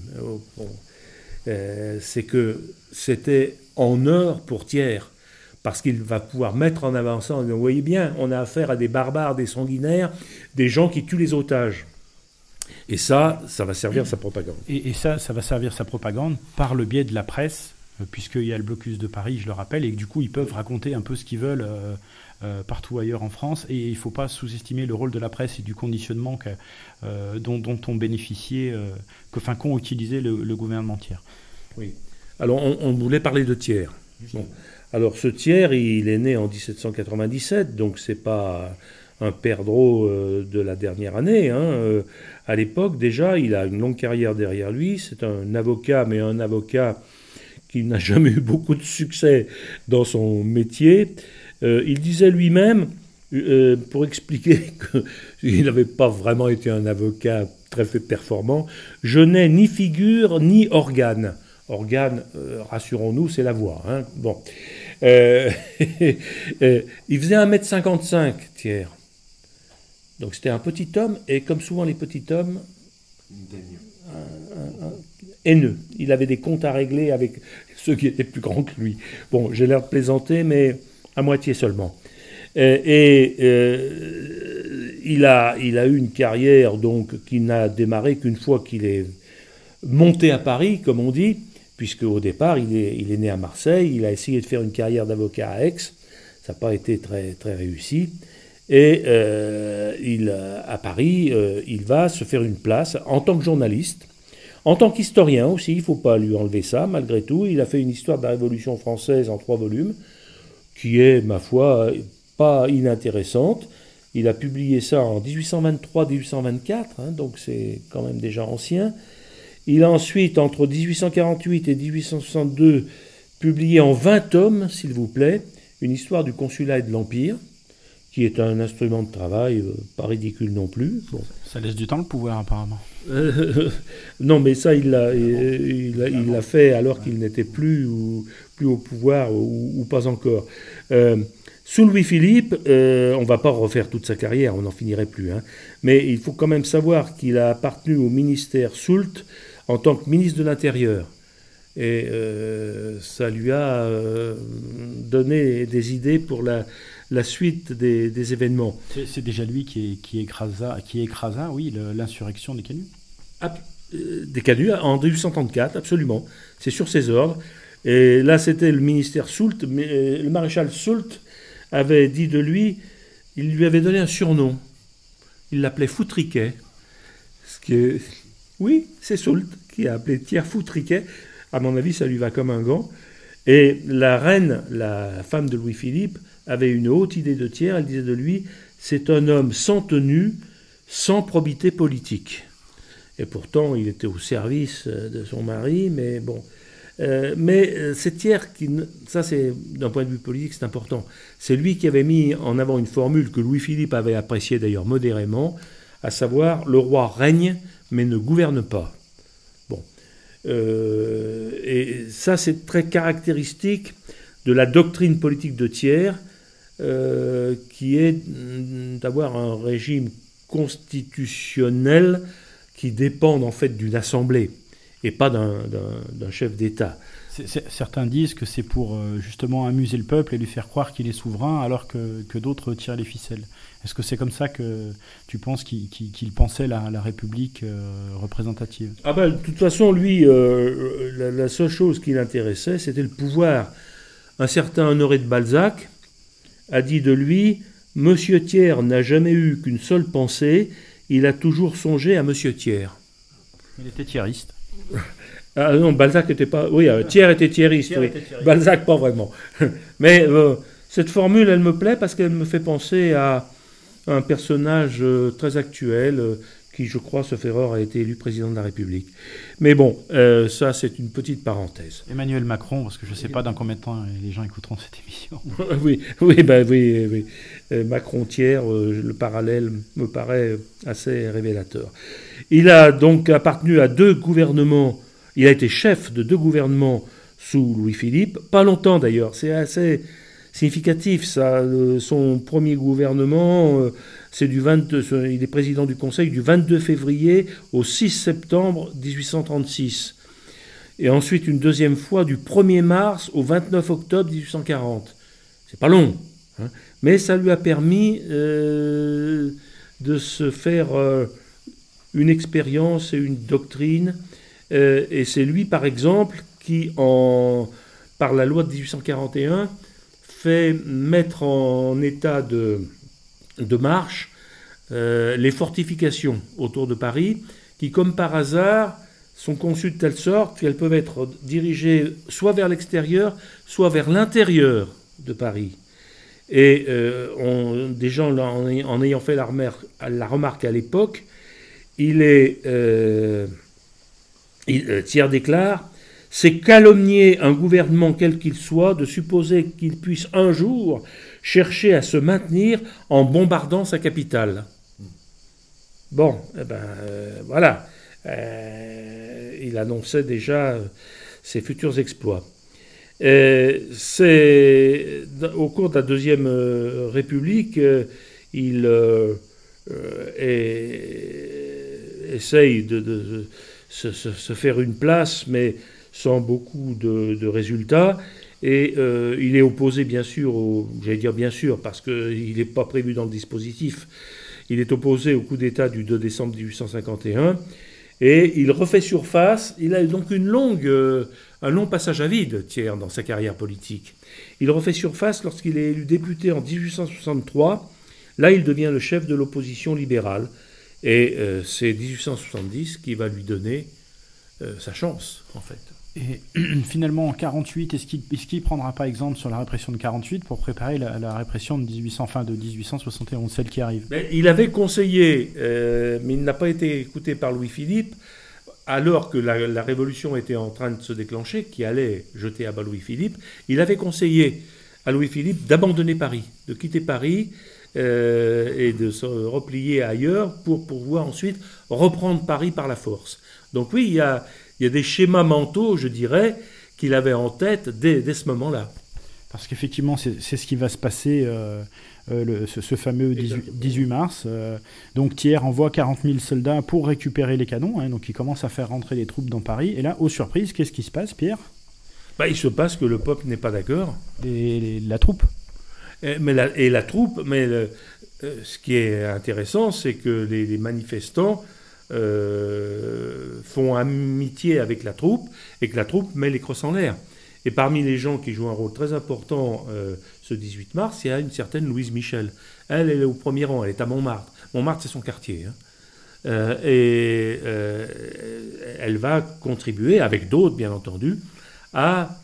c'est que c'était en heure pour Thiers. Parce qu'il va pouvoir mettre en avant ça, vous voyez bien, on a affaire à des barbares, des sanguinaires, des gens qui tuent les otages. Et ça va servir sa propagande. Et ça va servir sa propagande par le biais de la presse, puisqu'il y a le blocus de Paris, je le rappelle, et que du coup, ils peuvent raconter un peu ce qu'ils veulent partout ailleurs en France. Et il ne faut pas sous-estimer le rôle de la presse et du conditionnement dont ont bénéficié, qu'ont utilisé le gouvernement Thiers. Oui. Alors, on voulait parler de Thiers. Bon. Alors, ce Thiers, il est né en 1797, donc c'est pas un perdreau de la dernière année. Hein. À l'époque, déjà, il a une longue carrière derrière lui. C'est un avocat, mais un avocat qui n'a jamais eu beaucoup de succès dans son métier. Il disait lui-même, pour expliquer qu'il n'avait pas vraiment été un avocat très performant, « Je n'ai ni figure ni organe ». Organe, rassurons-nous, c'est la voix. Hein. Bon. Il faisait 1m55, Thiers. Donc c'était un petit homme, et comme souvent les petits hommes, haineux. Il avait des comptes à régler avec ceux qui étaient plus grands que lui. Bon, j'ai l'air de plaisanter, mais à moitié seulement. Il a eu une carrière donc, qui n'a démarré qu'une fois qu'il est monté à Paris, comme on dit, puisque au départ, il est né à Marseille, il a essayé de faire une carrière d'avocat à Aix, ça n'a pas été très, très réussi, et à Paris, il va se faire une place en tant que journaliste, en tant qu'historien aussi, il ne faut pas lui enlever ça, malgré tout. Il a fait une histoire de la Révolution française en 3 volumes, qui est, ma foi, pas inintéressante. Il a publié ça en 1823-1824, hein, donc c'est quand même déjà ancien. Il a ensuite, entre 1848 et 1862, publié en 20 tomes, s'il vous plaît, une histoire du consulat et de l'Empire, qui est un instrument de travail pas ridicule non plus. Bon. Ça laisse du temps le pouvoir, apparemment. Non, mais ça, il l'a fait alors qu'il n'était plus au pouvoir ou pas encore. Sous Louis-Philippe, on ne va pas refaire toute sa carrière, on n'en finirait plus. Hein. Mais il faut quand même savoir qu'il a appartenu au ministère Soult en tant que ministre de l'Intérieur. Et ça lui a donné des idées pour la suite des événements. C'est déjà lui qui écrasa oui, l'insurrection des Canuts. Des Canuts en 1834, absolument. C'est sur ses ordres. Et là, c'était le ministère Soult. Mais le maréchal Soult avait dit de lui, il lui avait donné un surnom. Il l'appelait Foutriquet. Oui, c'est Soult qui a appelé Thiers Foutriquet. À mon avis, ça lui va comme un gant. Et la reine, la femme de Louis-Philippe, avait une haute idée de Thiers. Elle disait de lui, c'est un homme sans tenue, sans probité politique. Et pourtant, il était au service de son mari, mais bon. Mais c'est Thiers qui... Ça, c'est d'un point de vue politique, c'est important. C'est lui qui avait mis en avant une formule que Louis-Philippe avait appréciée d'ailleurs modérément, à savoir « le roi règne, mais ne gouverne pas ». Bon. Et ça, c'est très caractéristique de la doctrine politique de Thiers, qui est d'avoir un régime constitutionnel qui dépend en fait d'une assemblée et pas d'un chef d'État. Certains disent que c'est pour justement amuser le peuple et lui faire croire qu'il est souverain alors que d'autres tirent les ficelles. Est-ce que c'est comme ça que tu penses qu'il pensait la République représentative? Ah ben, de toute façon, lui, la seule chose qui l'intéressait, c'était le pouvoir. Un certain Honoré de Balzac a dit de lui « Monsieur Thiers n'a jamais eu qu'une seule pensée, il a toujours songé à Monsieur Thiers ». Il était thiériste. Ah non, Balzac n'était pas... Oui, Thiers était thiériste, oui. Balzac, pas vraiment. Mais cette formule, elle me plaît parce qu'elle me fait penser à un personnage très actuel qui, je crois, sauf erreur, a été élu président de la République. Mais bon, ça, c'est une petite parenthèse. Emmanuel Macron, parce que je ne sais pas dans combien de temps les gens écouteront cette émission. oui. Macron-Thiers, le parallèle me paraît assez révélateur. Il a donc appartenu à 2 gouvernements. Il a été chef de 2 gouvernements sous Louis-Philippe. Pas longtemps, d'ailleurs. C'est assez significatif, ça. Son premier gouvernement... il est président du Conseil du 22 février au 6 septembre 1836. Et ensuite, une deuxième fois, du 1er mars au 29 octobre 1840. C'est pas long, hein, mais ça lui a permis de se faire une expérience et une doctrine. Et c'est lui, par exemple, qui, par la loi de 1841, fait mettre en état de marche les fortifications autour de Paris, qui, comme par hasard, sont conçues de telle sorte qu'elles peuvent être dirigées soit vers l'extérieur, soit vers l'intérieur de Paris. Et des gens, en ayant fait la remarque à l'époque, Thiers déclare « C'est calomnier un gouvernement quel qu'il soit de supposer qu'il puisse un jour chercher à se maintenir en bombardant sa capitale. » Bon, voilà. Il annonçait déjà ses futurs exploits. Au cours de la Deuxième République, il essaye de se faire une place, mais sans beaucoup de résultats. Et il est opposé, bien sûr, j'allais dire bien sûr, parce qu'il n'est pas prévu dans le dispositif, il est opposé au coup d'État du 2 décembre 1851, et il refait surface. Il a donc un long passage à vide, Thiers, dans sa carrière politique. Il refait surface lorsqu'il est élu député en 1863. Là, il devient le chef de l'opposition libérale. Et c'est 1870 qui va lui donner sa chance, en fait. Et finalement, en 1948, est-ce qu'il ne prendra pas exemple sur la répression de 1948 pour préparer la répression de 1871, celle qui arrive? Il avait conseillé, mais il n'a pas été écouté par Louis-Philippe, alors que la révolution était en train de se déclencher, qui allait jeter à bas Louis-Philippe. Il avait conseillé à Louis-Philippe d'abandonner Paris, de quitter Paris et de se replier ailleurs pour pouvoir ensuite reprendre Paris par la force. Donc oui, il y a des schémas mentaux, je dirais, qu'il avait en tête dès ce moment-là. Parce qu'effectivement, c'est ce qui va se passer ce fameux 18 mars. Donc Thiers envoie 40 000 soldats pour récupérer les canons. Hein, donc il commence à faire rentrer les troupes dans Paris. Et là, aux surprises, qu'est-ce qui se passe, Pierre? Il se passe que le peuple n'est pas d'accord. Et la troupe. La troupe, mais ce qui est intéressant, c'est que les manifestants font amitié avec la troupe et que la troupe met les crosses en l'air. Et parmi les gens qui jouent un rôle très important ce 18 mars, il y a une certaine Louise Michel. Elle est au premier rang, elle est à Montmartre. Montmartre, c'est son quartier. Hein. Elle va contribuer, avec d'autres bien entendu, à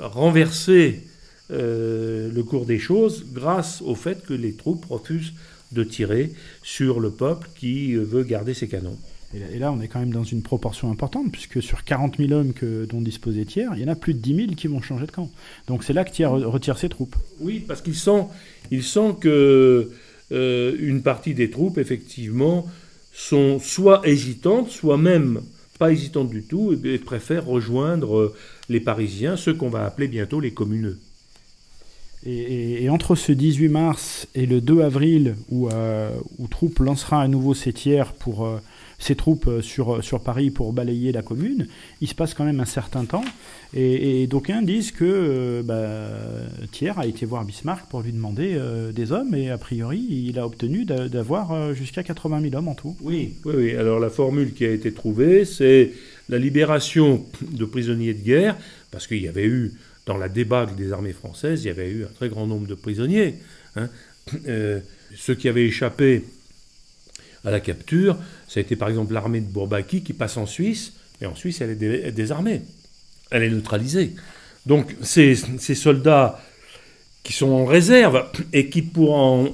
renverser le cours des choses grâce au fait que les troupes refusent de tirer sur le peuple qui veut garder ses canons. Et là, on est quand même dans une proportion importante, puisque sur 40 000 hommes dont disposait Thiers, il y en a plus de 10 000 qui vont changer de camp. Donc c'est là que Thiers retire ses troupes. Oui, parce qu'il sent que une partie des troupes, effectivement, sont soit hésitantes, soit même pas hésitantes du tout, et préfèrent rejoindre les Parisiens, ceux qu'on va appeler bientôt les communeux. Et entre ce 18 mars et le 2 avril, où Troupe lancera à nouveau ses troupes sur Paris pour balayer la commune, il se passe quand même un certain temps. Et d'aucuns disent que Thiers a été voir Bismarck pour lui demander des hommes, et a priori, il a obtenu d'avoir jusqu'à 80 000 hommes en tout. Oui. Alors la formule qui a été trouvée, c'est la libération de prisonniers de guerre, parce qu'il y avait eu, dans la débâcle des armées françaises, il y avait eu un très grand nombre de prisonniers. Ceux qui avaient échappé à la capture, ça a été par exemple l'armée de Bourbaki qui passe en Suisse, et en Suisse elle est désarmée, elle est neutralisée. Donc ces soldats qui sont en réserve, et qui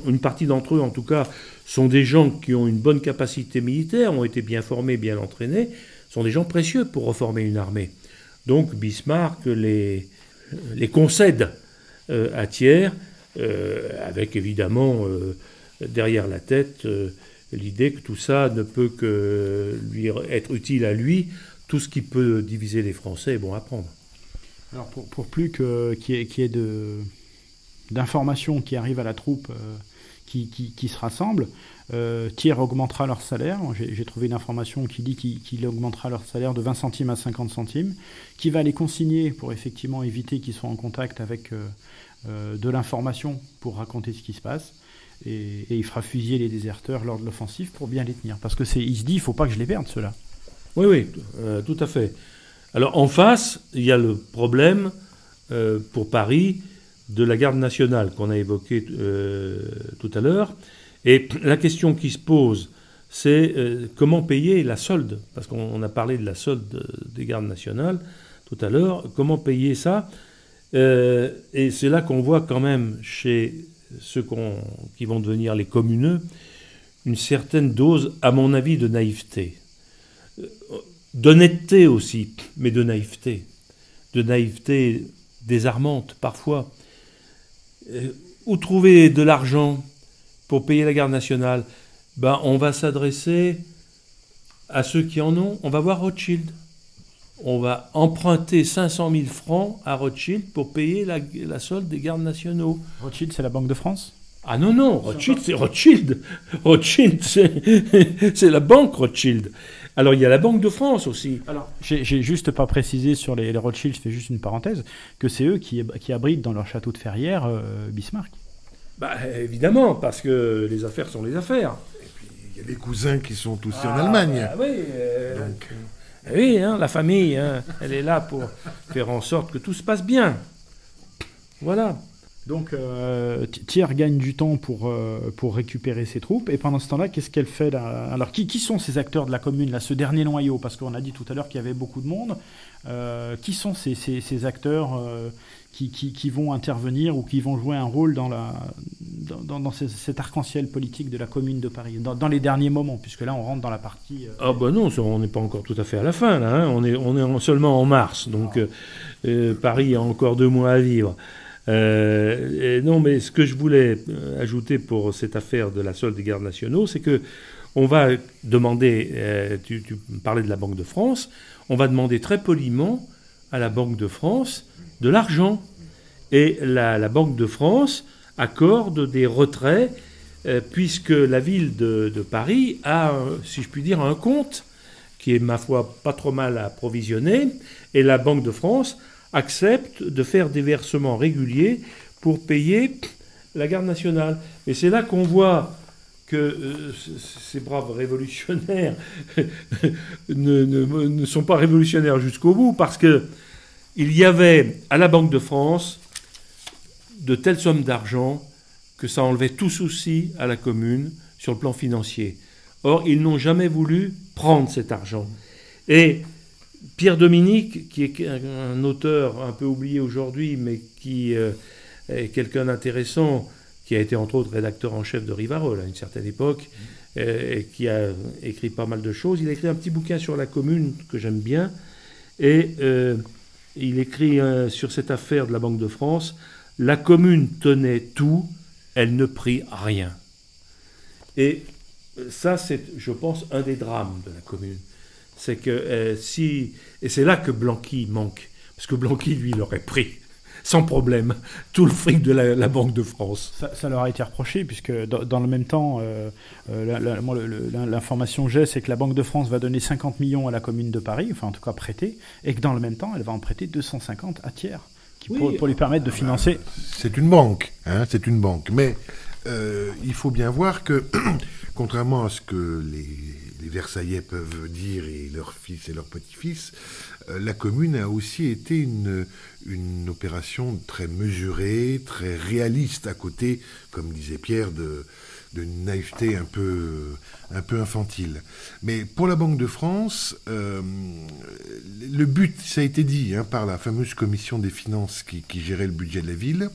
une partie d'entre eux en tout cas, sont des gens qui ont une bonne capacité militaire, ont été bien formés, bien entraînés, sont des gens précieux pour reformer une armée. Donc Bismarck les concède à Thiers, avec évidemment derrière la tête l'idée que tout ça ne peut que lui être utile à lui. Tout ce qui peut diviser les Français est bon à prendre. Alors pour plus qu'il y ait d'informations qui arrivent à la troupe qui se rassemble, Thiers augmentera leur salaire. J'ai trouvé une information qui dit qu'il augmentera leur salaire de 20 centimes à 50 centimes, qui va les consigner pour effectivement éviter qu'ils soient en contact avec de l'information pour raconter ce qui se passe. Et il fera fusiller les déserteurs lors de l'offensive pour bien les tenir. Parce qu'il se dit, il ne faut pas que je les perde, ceux-là. Oui, tout à fait. Alors en face, il y a le problème pour Paris de la garde nationale qu'on a évoqué tout à l'heure. Et la question qui se pose, c'est comment payer la solde, parce qu'on a parlé de la solde des gardes nationales tout à l'heure, comment payer ça, et c'est là qu'on voit quand même chez ceux qui vont devenir les communeux une certaine dose, à mon avis, de naïveté. D'honnêteté aussi, mais de naïveté désarmante parfois. Où trouver de l'argent pour payer la garde nationale? On va s'adresser à ceux qui en ont. On va voir Rothschild. On va emprunter 500 000 francs à Rothschild pour payer la solde des gardes nationaux. Rothschild, c'est la Banque de France? Ah non, Rothschild, c'est Rothschild. Rothschild, c'est la banque Rothschild. Alors, il y a la Banque de France aussi. Alors, j'ai juste pas précisé sur les Rothschild, je fais juste une parenthèse, que c'est eux qui abritent dans leur château de Ferrières Bismarck. Évidemment, parce que les affaires sont les affaires. Et puis, il y a les cousins qui sont aussi en Allemagne. Donc... Oui, la famille, elle est là pour faire en sorte que tout se passe bien. Voilà. Donc Thiers gagne du temps pour récupérer ses troupes, et pendant ce temps-là, qu'est-ce qu'elle fait là? Alors qui sont ces acteurs de la commune, là, ce dernier noyau? Parce qu'on a dit tout à l'heure qu'il y avait beaucoup de monde. Qui sont ces acteurs qui vont intervenir ou qui vont jouer un rôle dans cet arc-en-ciel politique de la commune de Paris, dans les derniers moments, puisque là on rentre dans la partie... non, on n'est pas encore tout à fait à la fin, là, on est seulement en mars, donc Paris a encore 2 mois à vivre. Non, mais ce que je voulais ajouter pour cette affaire de la solde des gardes nationaux, c'est que on va demander, tu parlais de la Banque de France, on va demander très poliment à la Banque de France de l'argent. Et la Banque de France accorde des retraits, puisque la ville de Paris a, si je puis dire, un compte qui est, ma foi, pas trop mal approvisionné, et la Banque de France accepte de faire des versements réguliers pour payer la garde nationale. Et c'est là qu'on voit que ces braves révolutionnaires ne sont pas révolutionnaires jusqu'au bout, parce qu'il y avait à la Banque de France de telles sommes d'argent que ça enlevait tout souci à la commune sur le plan financier. Or, ils n'ont jamais voulu prendre cet argent. Et Pierre Dominique, qui est un auteur un peu oublié aujourd'hui, mais qui est quelqu'un d'intéressant, qui a été entre autres rédacteur en chef de Rivarol à une certaine époque, et qui a écrit pas mal de choses. Il a écrit un petit bouquin sur la commune que j'aime bien, et il écrit sur cette affaire de la Banque de France: la commune tenait tout, elle ne prit rien. Et ça, c'est, je pense, un des drames de la commune. C'est que et c'est là que Blanqui manque, parce que Blanqui, lui, il aurait pris sans problème tout le fric de la Banque de France. Ça leur a été reproché, puisque dans le même temps, l'information que j'ai, c'est que la Banque de France va donner 50 millions à la commune de Paris, enfin en tout cas prêter, et que dans le même temps, elle va en prêter 250 à tiers, pour lui permettre de financer. C'est une banque, hein, c'est une banque. Mais il faut bien voir que, contrairement à ce que les Versaillais peuvent dire, et leurs fils et leurs petits-fils, la commune a aussi été une opération très mesurée, très réaliste, à côté, comme disait Pierre, de naïveté un peu infantile. Mais pour la Banque de France, le but, ça a été dit par la fameuse commission des finances qui gérait le budget de la ville,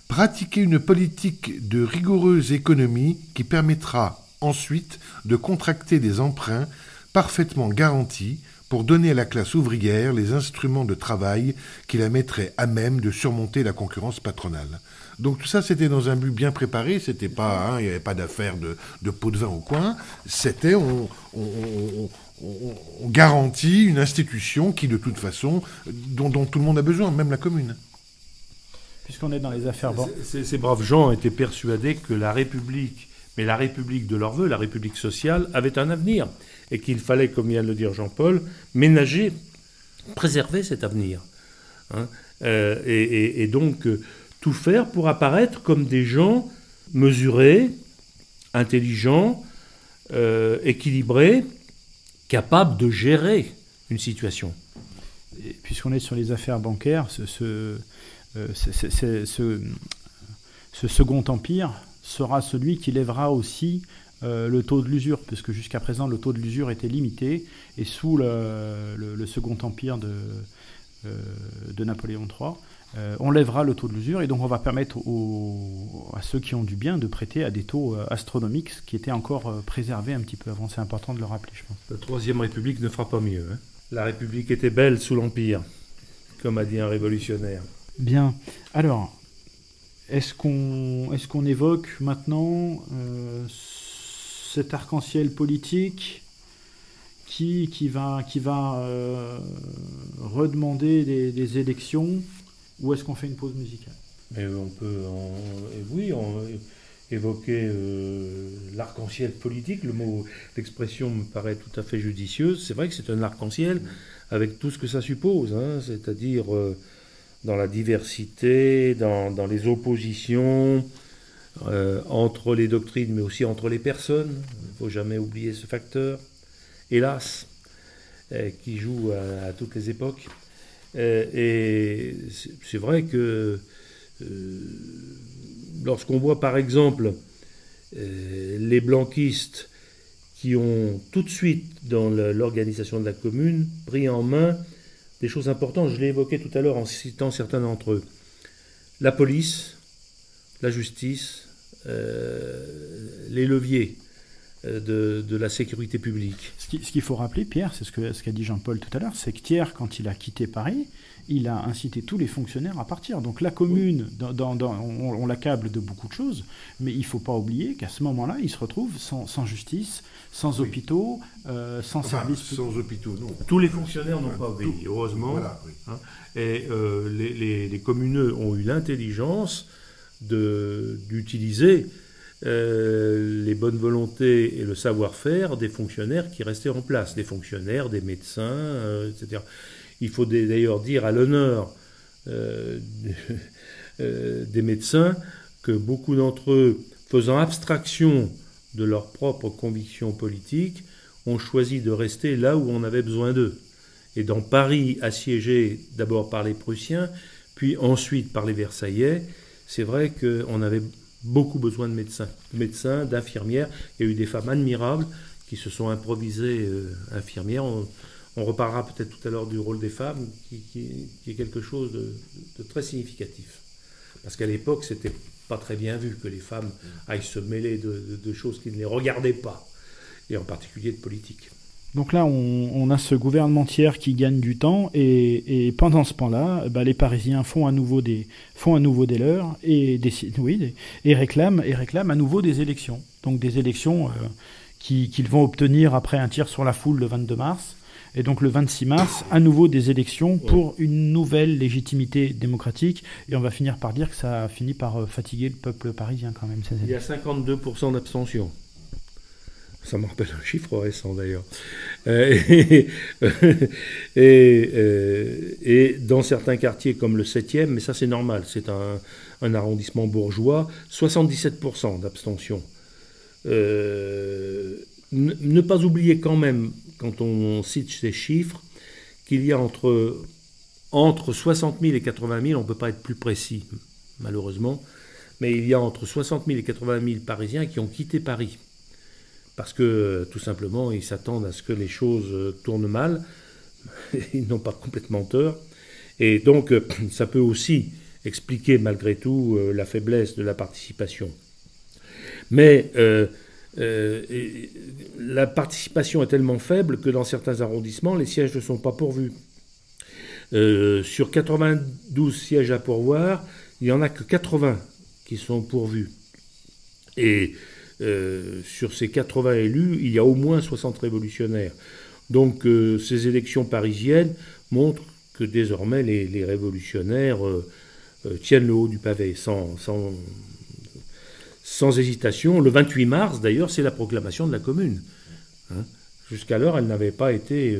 pratiquer une politique de rigoureuse économie qui permettra ensuite de contracter des emprunts parfaitement garantis pour donner à la classe ouvrière les instruments de travail qui la mettraient à même de surmonter la concurrence patronale. Donc tout ça, c'était dans un but bien préparé, c'était pas, il n'y avait pas d'affaire de pot de vin au coin, c'était on garantit une institution qui, de toute façon, dont tout le monde a besoin, même la commune. Puisqu'on est dans les affaires... Ces braves gens étaient persuadés que la République, mais la République de leur vœu, la République sociale, avait un avenir. Et qu'il fallait, comme vient de le dire Jean-Paul, ménager, préserver cet avenir. Et donc, tout faire pour apparaître comme des gens mesurés, intelligents, équilibrés, capables de gérer une situation. Et puisqu'on est sur les affaires bancaires, ce second empire sera celui qui lèvera aussi le taux de l'usure, puisque jusqu'à présent le taux de l'usure était limité, et sous le second empire de Napoléon III, on lèvera le taux de l'usure, et donc on va permettre à ceux qui ont du bien de prêter à des taux astronomiques, qui étaient encore préservés un petit peu avant. C'est important de le rappeler, je pense. La Troisième République ne fera pas mieux. La République était belle sous l'Empire, comme a dit un révolutionnaire. Bien. Alors, est-ce qu'on évoque maintenant cet arc-en-ciel politique qui va redemander des élections, ou est-ce qu'on fait une pause musicale? Mais on peut évoquer l'arc-en-ciel politique. L'expression me paraît tout à fait judicieuse. C'est vrai que c'est un arc-en-ciel avec tout ce que ça suppose, c'est-à-dire dans la diversité, dans les oppositions, entre les doctrines, mais aussi entre les personnes. Il ne faut jamais oublier ce facteur, hélas, qui joue à toutes les époques. Et c'est vrai que lorsqu'on voit par exemple les blanquistes qui ont tout de suite dans l'organisation de la commune pris en main des choses importantes, je l'ai évoqué tout à l'heure en citant certains d'entre eux, la police, la justice, les leviers de la sécurité publique. Ce qu'il faut rappeler, Pierre, c'est ce qu'a dit Jean-Paul tout à l'heure, c'est que Thiers, quand il a quitté Paris, il a incité tous les fonctionnaires à partir. Donc la commune, on l'accable de beaucoup de choses, mais il ne faut pas oublier qu'à ce moment-là, il se retrouve sans justice, sans hôpitaux, sans services... Sans hôpitaux, non. Tous les fonctionnaires n'ont pas obéi, heureusement. Voilà, oui. Et les communeux ont eu l'intelligence d'utiliser les bonnes volontés et le savoir-faire des fonctionnaires qui restaient en place, des fonctionnaires, des médecins, etc. Il faut d'ailleurs dire à l'honneur des médecins que beaucoup d'entre eux, faisant abstraction de leurs propres convictions politiques, ont choisi de rester là où on avait besoin d'eux. Et dans Paris, assiégé d'abord par les Prussiens, puis ensuite par les Versaillais, c'est vrai qu'on avait beaucoup besoin de médecins, d'infirmières. Il y a eu des femmes admirables qui se sont improvisées infirmières. On reparlera peut-être tout à l'heure du rôle des femmes, qui est quelque chose de très significatif. Parce qu'à l'époque, c'était pas très bien vu que les femmes aillent se mêler de choses qui ne les regardaient pas, et en particulier de politique. Donc là, on a ce gouvernement tiers qui gagne du temps, et pendant ce temps-là, les Parisiens font à nouveau des leurs et réclament à nouveau des élections. Donc des élections qu'ils vont obtenir après un tir sur la foule le 22 mars. Et donc le 26 mars, à nouveau des élections pour une nouvelle légitimité démocratique. Et on va finir par dire que ça a fini par fatiguer le peuple parisien quand même. Il y a 52% d'abstention. Ça me rappelle un chiffre récent d'ailleurs. Et dans certains quartiers comme le 7e, mais ça c'est normal, c'est un arrondissement bourgeois, 77% d'abstention. Ne pas oublier quand même, quand on cite ces chiffres, qu'il y a entre 60 000 et 80 000, on ne peut pas être plus précis, malheureusement, mais il y a entre 60 000 et 80 000 Parisiens qui ont quitté Paris. Parce que, tout simplement, ils s'attendent à ce que les choses tournent mal. Ils n'ont pas complètement tort. Et donc, ça peut aussi expliquer, malgré tout, la faiblesse de la participation. Mais la participation est tellement faible que dans certains arrondissements, les sièges ne sont pas pourvus. Sur 92 sièges à pourvoir, il n'y en a que 80 qui sont pourvus. Et sur ces 80 élus, il y a au moins 60 révolutionnaires. Donc ces élections parisiennes montrent que désormais les révolutionnaires tiennent le haut du pavé, sans hésitation. Le 28 mars, d'ailleurs, c'est la proclamation de la Commune. Jusqu'alors, elle n'avait pas été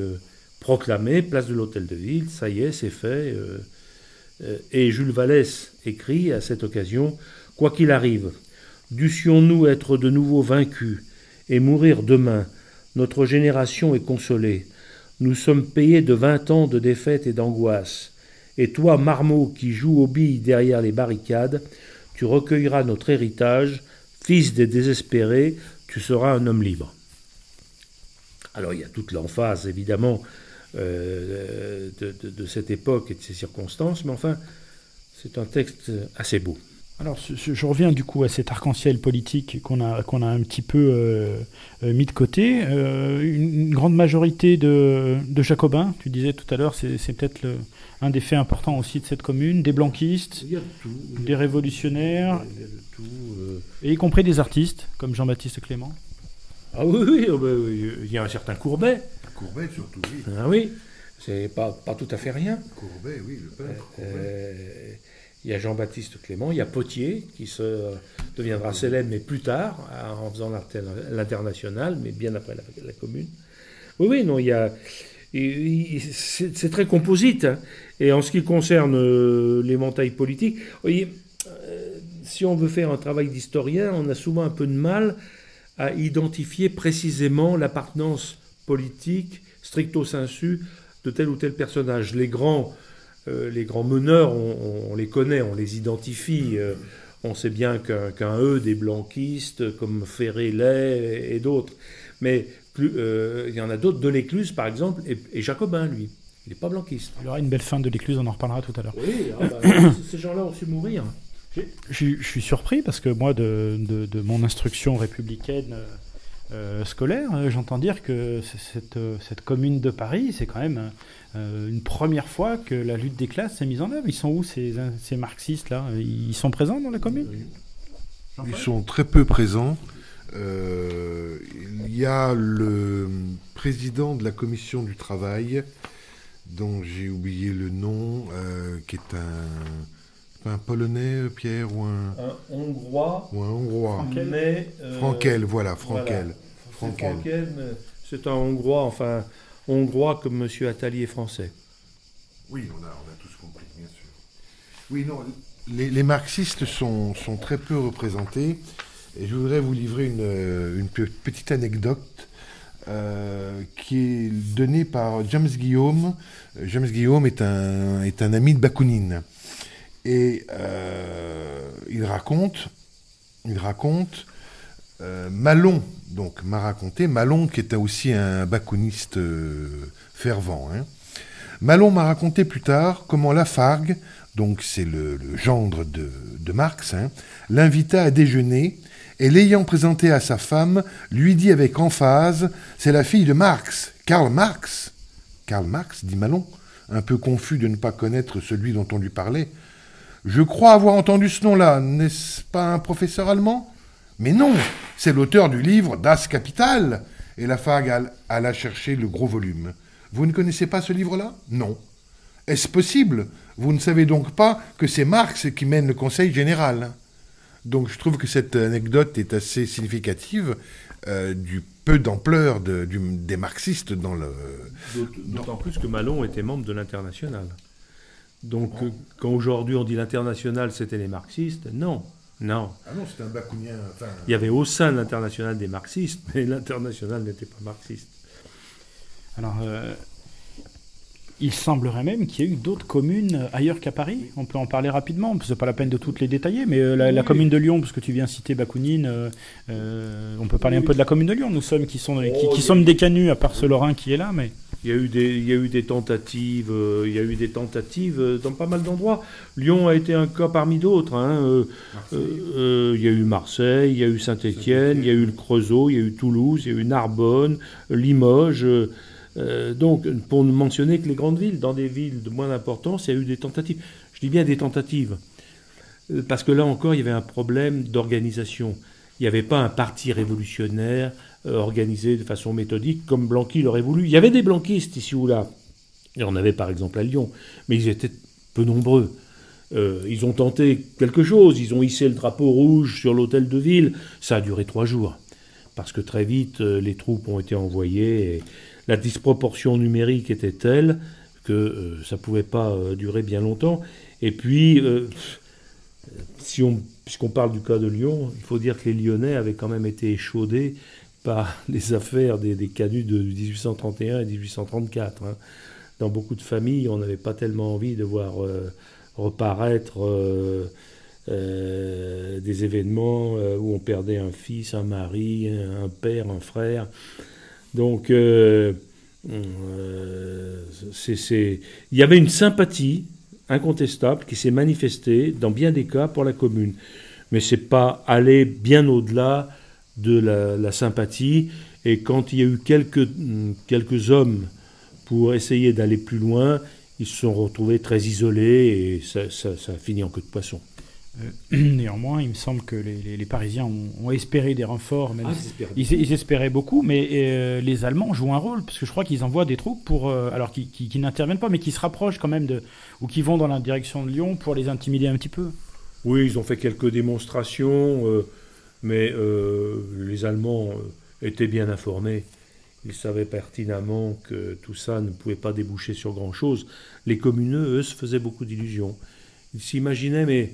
proclamée, place de l'Hôtel de Ville, ça y est, c'est fait. Et Jules Vallès écrit à cette occasion « Quoi qu'il arrive, dussions-nous être de nouveau vaincus et mourir demain, notre génération est consolée. Nous sommes payés de 20 ans de défaite et d'angoisse. Et toi, marmot qui joue aux billes derrière les barricades, tu recueilleras notre héritage, fils des désespérés, tu seras un homme libre. » Alors il y a toute l'emphase, évidemment, de cette époque et de ces circonstances, mais enfin, c'est un texte assez beau. Alors, je reviens du coup à cet arc-en-ciel politique qu'on a un petit peu mis de côté. Une grande majorité de jacobins, tu disais tout à l'heure, c'est peut-être un des faits importants aussi de cette commune, des blanquistes, il y a tout, des révolutionnaires, et y compris des artistes, comme Jean-Baptiste Clément. Ah oui, il y a un certain Courbet. Courbet surtout, oui. Ah oui, c'est pas tout à fait rien. Courbet, oui, le peintre. Courbet. Il y a Jean-Baptiste Clément, il y a Potier, qui deviendra célèbre, mais plus tard, en faisant l'international, mais bien après la Commune. Oui, non, c'est très composite. Hein. Et en ce qui concerne l'éventail politique, voyez, si on veut faire un travail d'historien, on a souvent un peu de mal à identifier précisément l'appartenance politique, stricto sensu, de tel ou tel personnage. Les grands meneurs, on les connaît, on les identifie. On sait bien qu'un des blanquistes, comme Ferré-Lay et d'autres. Mais il y en a d'autres, Delescluze par exemple, et Jacobin, lui. Il n'est pas blanquiste. Il y aura une belle fin de Delescluze, on en reparlera tout à l'heure. Oui, ces gens-là ont su mourir. Je suis surpris parce que moi, de mon instruction républicaine scolaire, j'entends dire que cette commune de Paris, c'est quand même une première fois que la lutte des classes s'est mise en œuvre. Ils sont où ces marxistes-là? Ils sont présents dans la commune? Ils sont très peu présents. Il y a le président de la commission du travail, dont j'ai oublié le nom, qui est un Polonais, Pierre, ou un Hongrois. Ou un Hongrois. Frankel, voilà, Frankel. Voilà. Frankel, mais c'est un Hongrois, enfin, Hongrois comme M. Attali est français. Oui, on a tous compris, bien sûr. Oui, non, les marxistes sont très peu représentés. Et je voudrais vous livrer une petite anecdote qui est donnée par James Guillaume. James Guillaume est un ami de Bakounine. Et il raconte Malon, donc m'a raconté, Malon qui était aussi un bakouniste fervent. Hein. Malon m'a raconté plus tard comment Lafargue, donc c'est le gendre de Marx, hein, l'invita à déjeuner et l'ayant présenté à sa femme, lui dit avec emphase « C'est la fille de Marx, Karl Marx !»« Karl Marx » dit Maslon, un peu confus de ne pas connaître celui dont on lui parlait. « Je crois avoir entendu ce nom-là, n'est-ce pas un professeur allemand ?»« Mais non, c'est l'auteur du livre Das Kapital !» Et Lafargue alla chercher le gros volume. « Vous ne connaissez pas ce livre-là ?»« Non. »« Est-ce possible ? Vous ne savez donc pas que c'est Marx qui mène le Conseil général ?» Donc je trouve que cette anecdote est assez significative du peu d'ampleur des marxistes dans le... D'autant plus que Maslon était membre de l'Internationale. Donc quand aujourd'hui on dit l'Internationale c'était les marxistes, non. Ah non, c'était un bakounien... Enfin... Il y avait au sein de l'Internationale des marxistes, mais l'Internationale n'était pas marxiste. Alors... Il semblerait même qu'il y ait eu d'autres communes ailleurs qu'à Paris. On peut en parler rapidement, c'est pas la peine de toutes les détailler, mais la commune de Lyon, parce que tu viens citer Bakounine, on peut parler un peu de la commune de Lyon. Nous sommes qui sommes des canuts, à part ce Lorrain qui est là, mais... Il y a eu des tentatives dans pas mal d'endroits. Lyon a été un cas parmi d'autres. Hein. Il y a eu Marseille, il y a eu Saint-Étienne, il y a eu le Creusot, il y a eu Toulouse, il y a eu Narbonne, Limoges... donc, pour ne mentionner que les grandes villes, dans des villes de moins d'importance, il y a eu des tentatives. Je dis bien des tentatives, parce que là encore, il y avait un problème d'organisation. Il n'y avait pas un parti révolutionnaire organisé de façon méthodique comme Blanqui l'aurait voulu. Il y avait des blanquistes ici ou là. Il y en avait par exemple à Lyon, mais ils étaient peu nombreux. Ils ont tenté quelque chose, ils ont hissé le drapeau rouge sur l'hôtel de ville. Ça a duré 3 jours, parce que très vite, les troupes ont été envoyées et la disproportion numérique était telle que ça ne pouvait pas durer bien longtemps. Et puis, puisqu'on parle du cas de Lyon, il faut dire que les Lyonnais avaient quand même été échaudés par les affaires des canuts de 1831 et 1834. Hein. Dans beaucoup de familles, on n'avait pas tellement envie de voir reparaître des événements où on perdait un fils, un mari, un père, un frère. Donc, il y avait une sympathie incontestable qui s'est manifestée dans bien des cas pour la commune. Mais ce n'est pas aller bien au-delà de la sympathie. Et quand il y a eu quelques hommes pour essayer d'aller plus loin, ils se sont retrouvés très isolés et ça a fini en queue de poisson. Néanmoins, il me semble que les Parisiens ont espéré des renforts. Même ils espéraient beaucoup, mais les Allemands jouent un rôle, parce que je crois qu'ils envoient des troupes alors qui n'interviennent pas, mais qui se rapprochent quand même ou qui vont dans la direction de Lyon pour les intimider un petit peu. Oui, ils ont fait quelques démonstrations, mais les Allemands étaient bien informés. Ils savaient pertinemment que tout ça ne pouvait pas déboucher sur grand-chose. Les communeux, eux, se faisaient beaucoup d'illusions. Ils s'imaginaient, mais...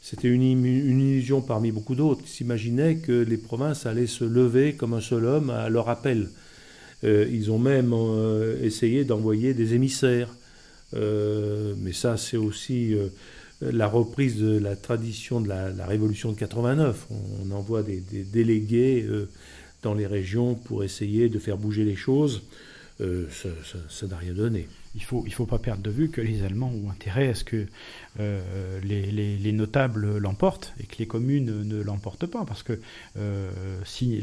C'était une illusion parmi beaucoup d'autres. Ils s'imaginaient que les provinces allaient se lever comme un seul homme à leur appel. Ils ont même essayé d'envoyer des émissaires. Mais ça, c'est aussi la reprise de la tradition de la Révolution de 89. On envoie des délégués dans les régions pour essayer de faire bouger les choses. Ça n'a rien donné. Il faut pas perdre de vue que les Allemands ont intérêt à ce que les notables l'emportent et que les communes ne l'emportent pas, parce que si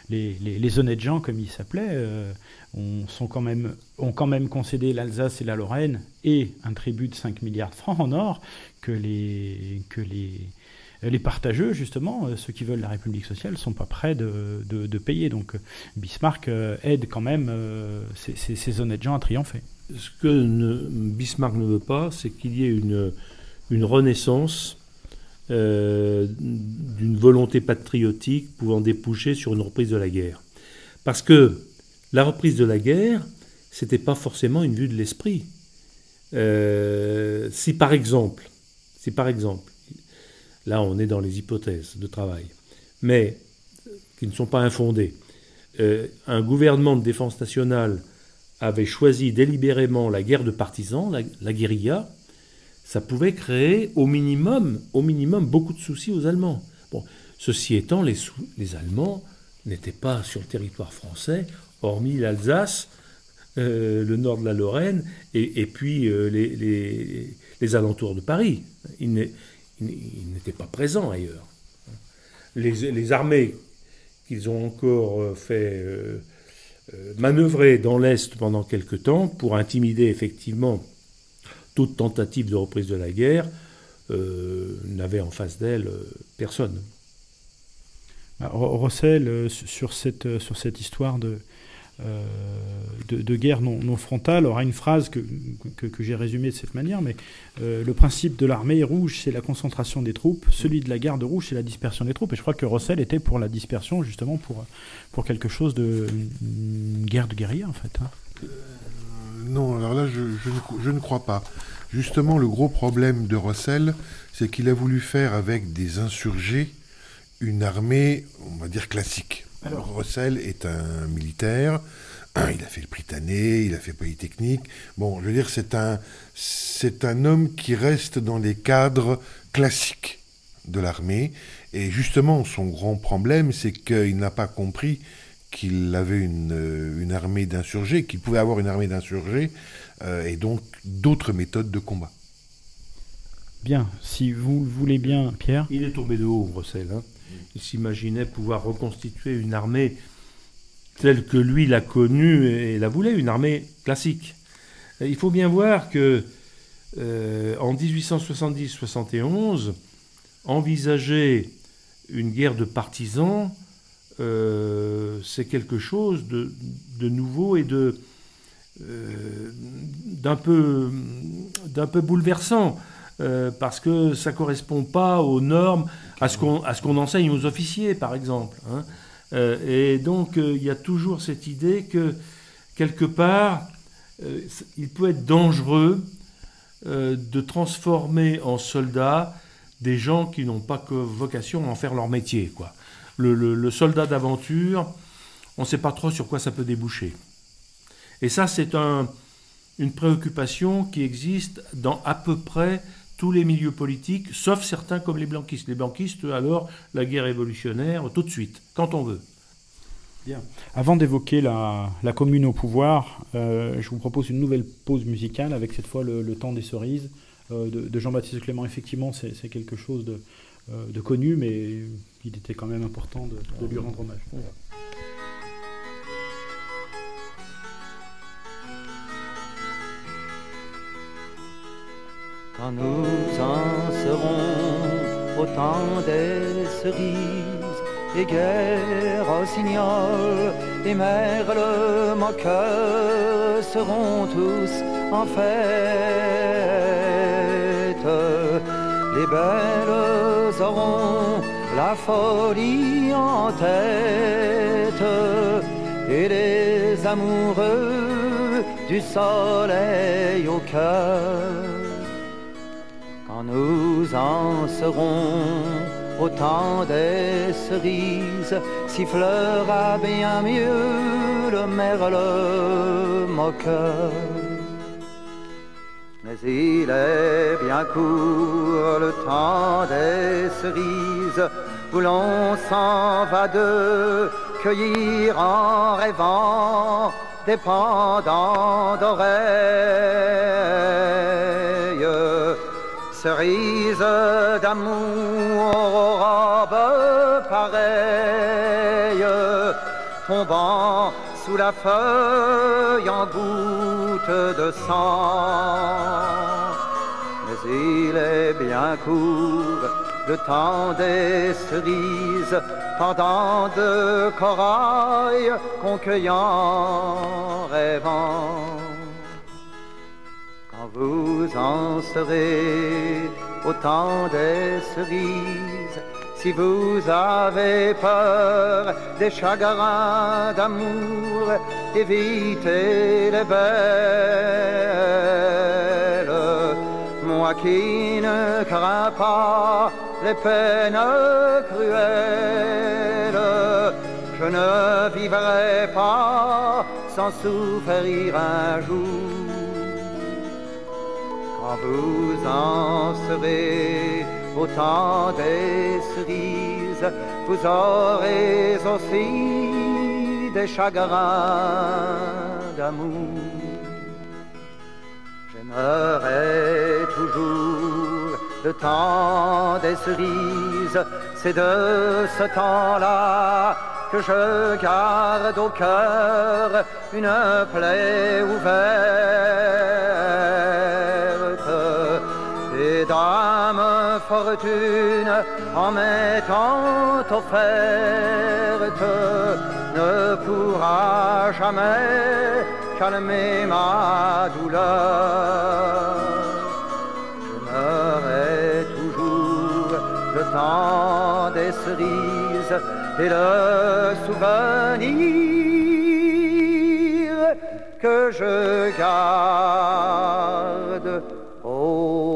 les honnêtes gens, comme ils s'appelaient, ont quand même concédé l'Alsace et la Lorraine et un tribut de 5 milliards de francs en or que les partageux, justement, ceux qui veulent la République sociale, ne sont pas prêts de payer. Donc Bismarck aide quand même ces honnêtes gens à triompher. Ce que Bismarck ne veut pas, c'est qu'il y ait une renaissance d'une volonté patriotique pouvant déboucher sur une reprise de la guerre. Parce que la reprise de la guerre, ce n'était pas forcément une vue de l'esprit. Si par exemple, là, on est dans les hypothèses de travail, mais qui ne sont pas infondées. Un gouvernement de défense nationale avait choisi délibérément la guerre de partisans, la guérilla. Ça pouvait créer au minimum beaucoup de soucis aux Allemands. Bon, ceci étant, les Allemands n'étaient pas sur le territoire français, hormis l'Alsace, le nord de la Lorraine, et puis les alentours de Paris. Il n'était pas présent ailleurs. Les armées qu'ils ont encore fait manœuvrer dans l'Est pendant quelque temps pour intimider effectivement toute tentative de reprise de la guerre, n'avaient en face d'elle personne. Rossel, sur cette histoire de guerre non frontale, aura une phrase que j'ai résumée de cette manière, mais le principe de l'armée rouge, c'est la concentration des troupes, celui de la garde rouge, c'est la dispersion des troupes, et je crois que Rossel était pour la dispersion, justement pour quelque chose une guerre de guérilla, en fait. Non, alors là, je ne crois pas. Justement, le gros problème de Rossel, c'est qu'il a voulu faire avec des insurgés une armée, on va dire, classique. Alors, Rossel est un militaire, il a fait le Prytanée, il a fait Polytechnique. Bon, je veux dire, c'est un homme qui reste dans les cadres classiques de l'armée. Et justement, son grand problème, c'est qu'il n'a pas compris qu'il avait une armée d'insurgés, qu'il pouvait avoir une armée d'insurgés, et donc d'autres méthodes de combat. Bien, si vous le voulez bien, Pierre. Il est tombé de haut, Rossel. Il s'imaginait pouvoir reconstituer une armée telle que lui l'a connue et la voulait, une armée classique. Il faut bien voir que en 1870-71, envisager une guerre de partisans, c'est quelque chose de nouveau et d'un peu bouleversant. Parce que ça ne correspond pas aux normes, à ce qu'on enseigne aux officiers, par exemple. Et donc, il y a toujours cette idée que, quelque part, il peut être dangereux de transformer en soldats des gens qui n'ont pas que vocation à en faire leur métier, quoi. Le soldat d'aventure, on ne sait pas trop sur quoi ça peut déboucher. Et ça, c'est une préoccupation qui existe dans à peu près tous les milieux politiques, sauf certains comme les blanquistes. Les blanquistes, alors, la guerre révolutionnaire, tout de suite, quand on veut. Bien. Avant d'évoquer la commune au pouvoir, je vous propose une nouvelle pause musicale avec cette fois le temps des cerises de Jean-Baptiste Clément. Effectivement, c'est quelque chose de connu, mais il était quand même important de lui rendre hommage. Voilà. Quand nous en serons au temps des cerises, et guerre, rossignol et merle moqueur seront tous en fête. Les belles auront la folie en tête, et les amoureux du soleil au cœur. Quand nous en serons au temps des cerises, sifflera bien mieux le merle moqueur. Mais il est bien court le temps des cerises, où l'on s'en va de cueillir en rêvant des pendants d'oreilles. Cerises d'amour aux robes pareilles, tombant sous la feuille en gouttes de sang. Mais il est bien court le temps des cerises, pendant de corail qu'on cueille en rêvant. Quand vous en serez au temps des cerises, si vous avez peur des chagrins d'amour, évitez les belles. Moi qui ne crains pas les peines cruelles, je ne vivrai pas sans souffrir un jour. Quand vous en serez au temps des cerises, vous aurez aussi des chagrins d'amour. J'aimerais toujours le temps des cerises, c'est de ce temps-là que je garde au cœur une plaie ouverte. Et dame fortune en m'étant offerte ne pourra jamais calmer ma douleur. J'aimerais toujours le temps des cerises et le souvenir que je garde au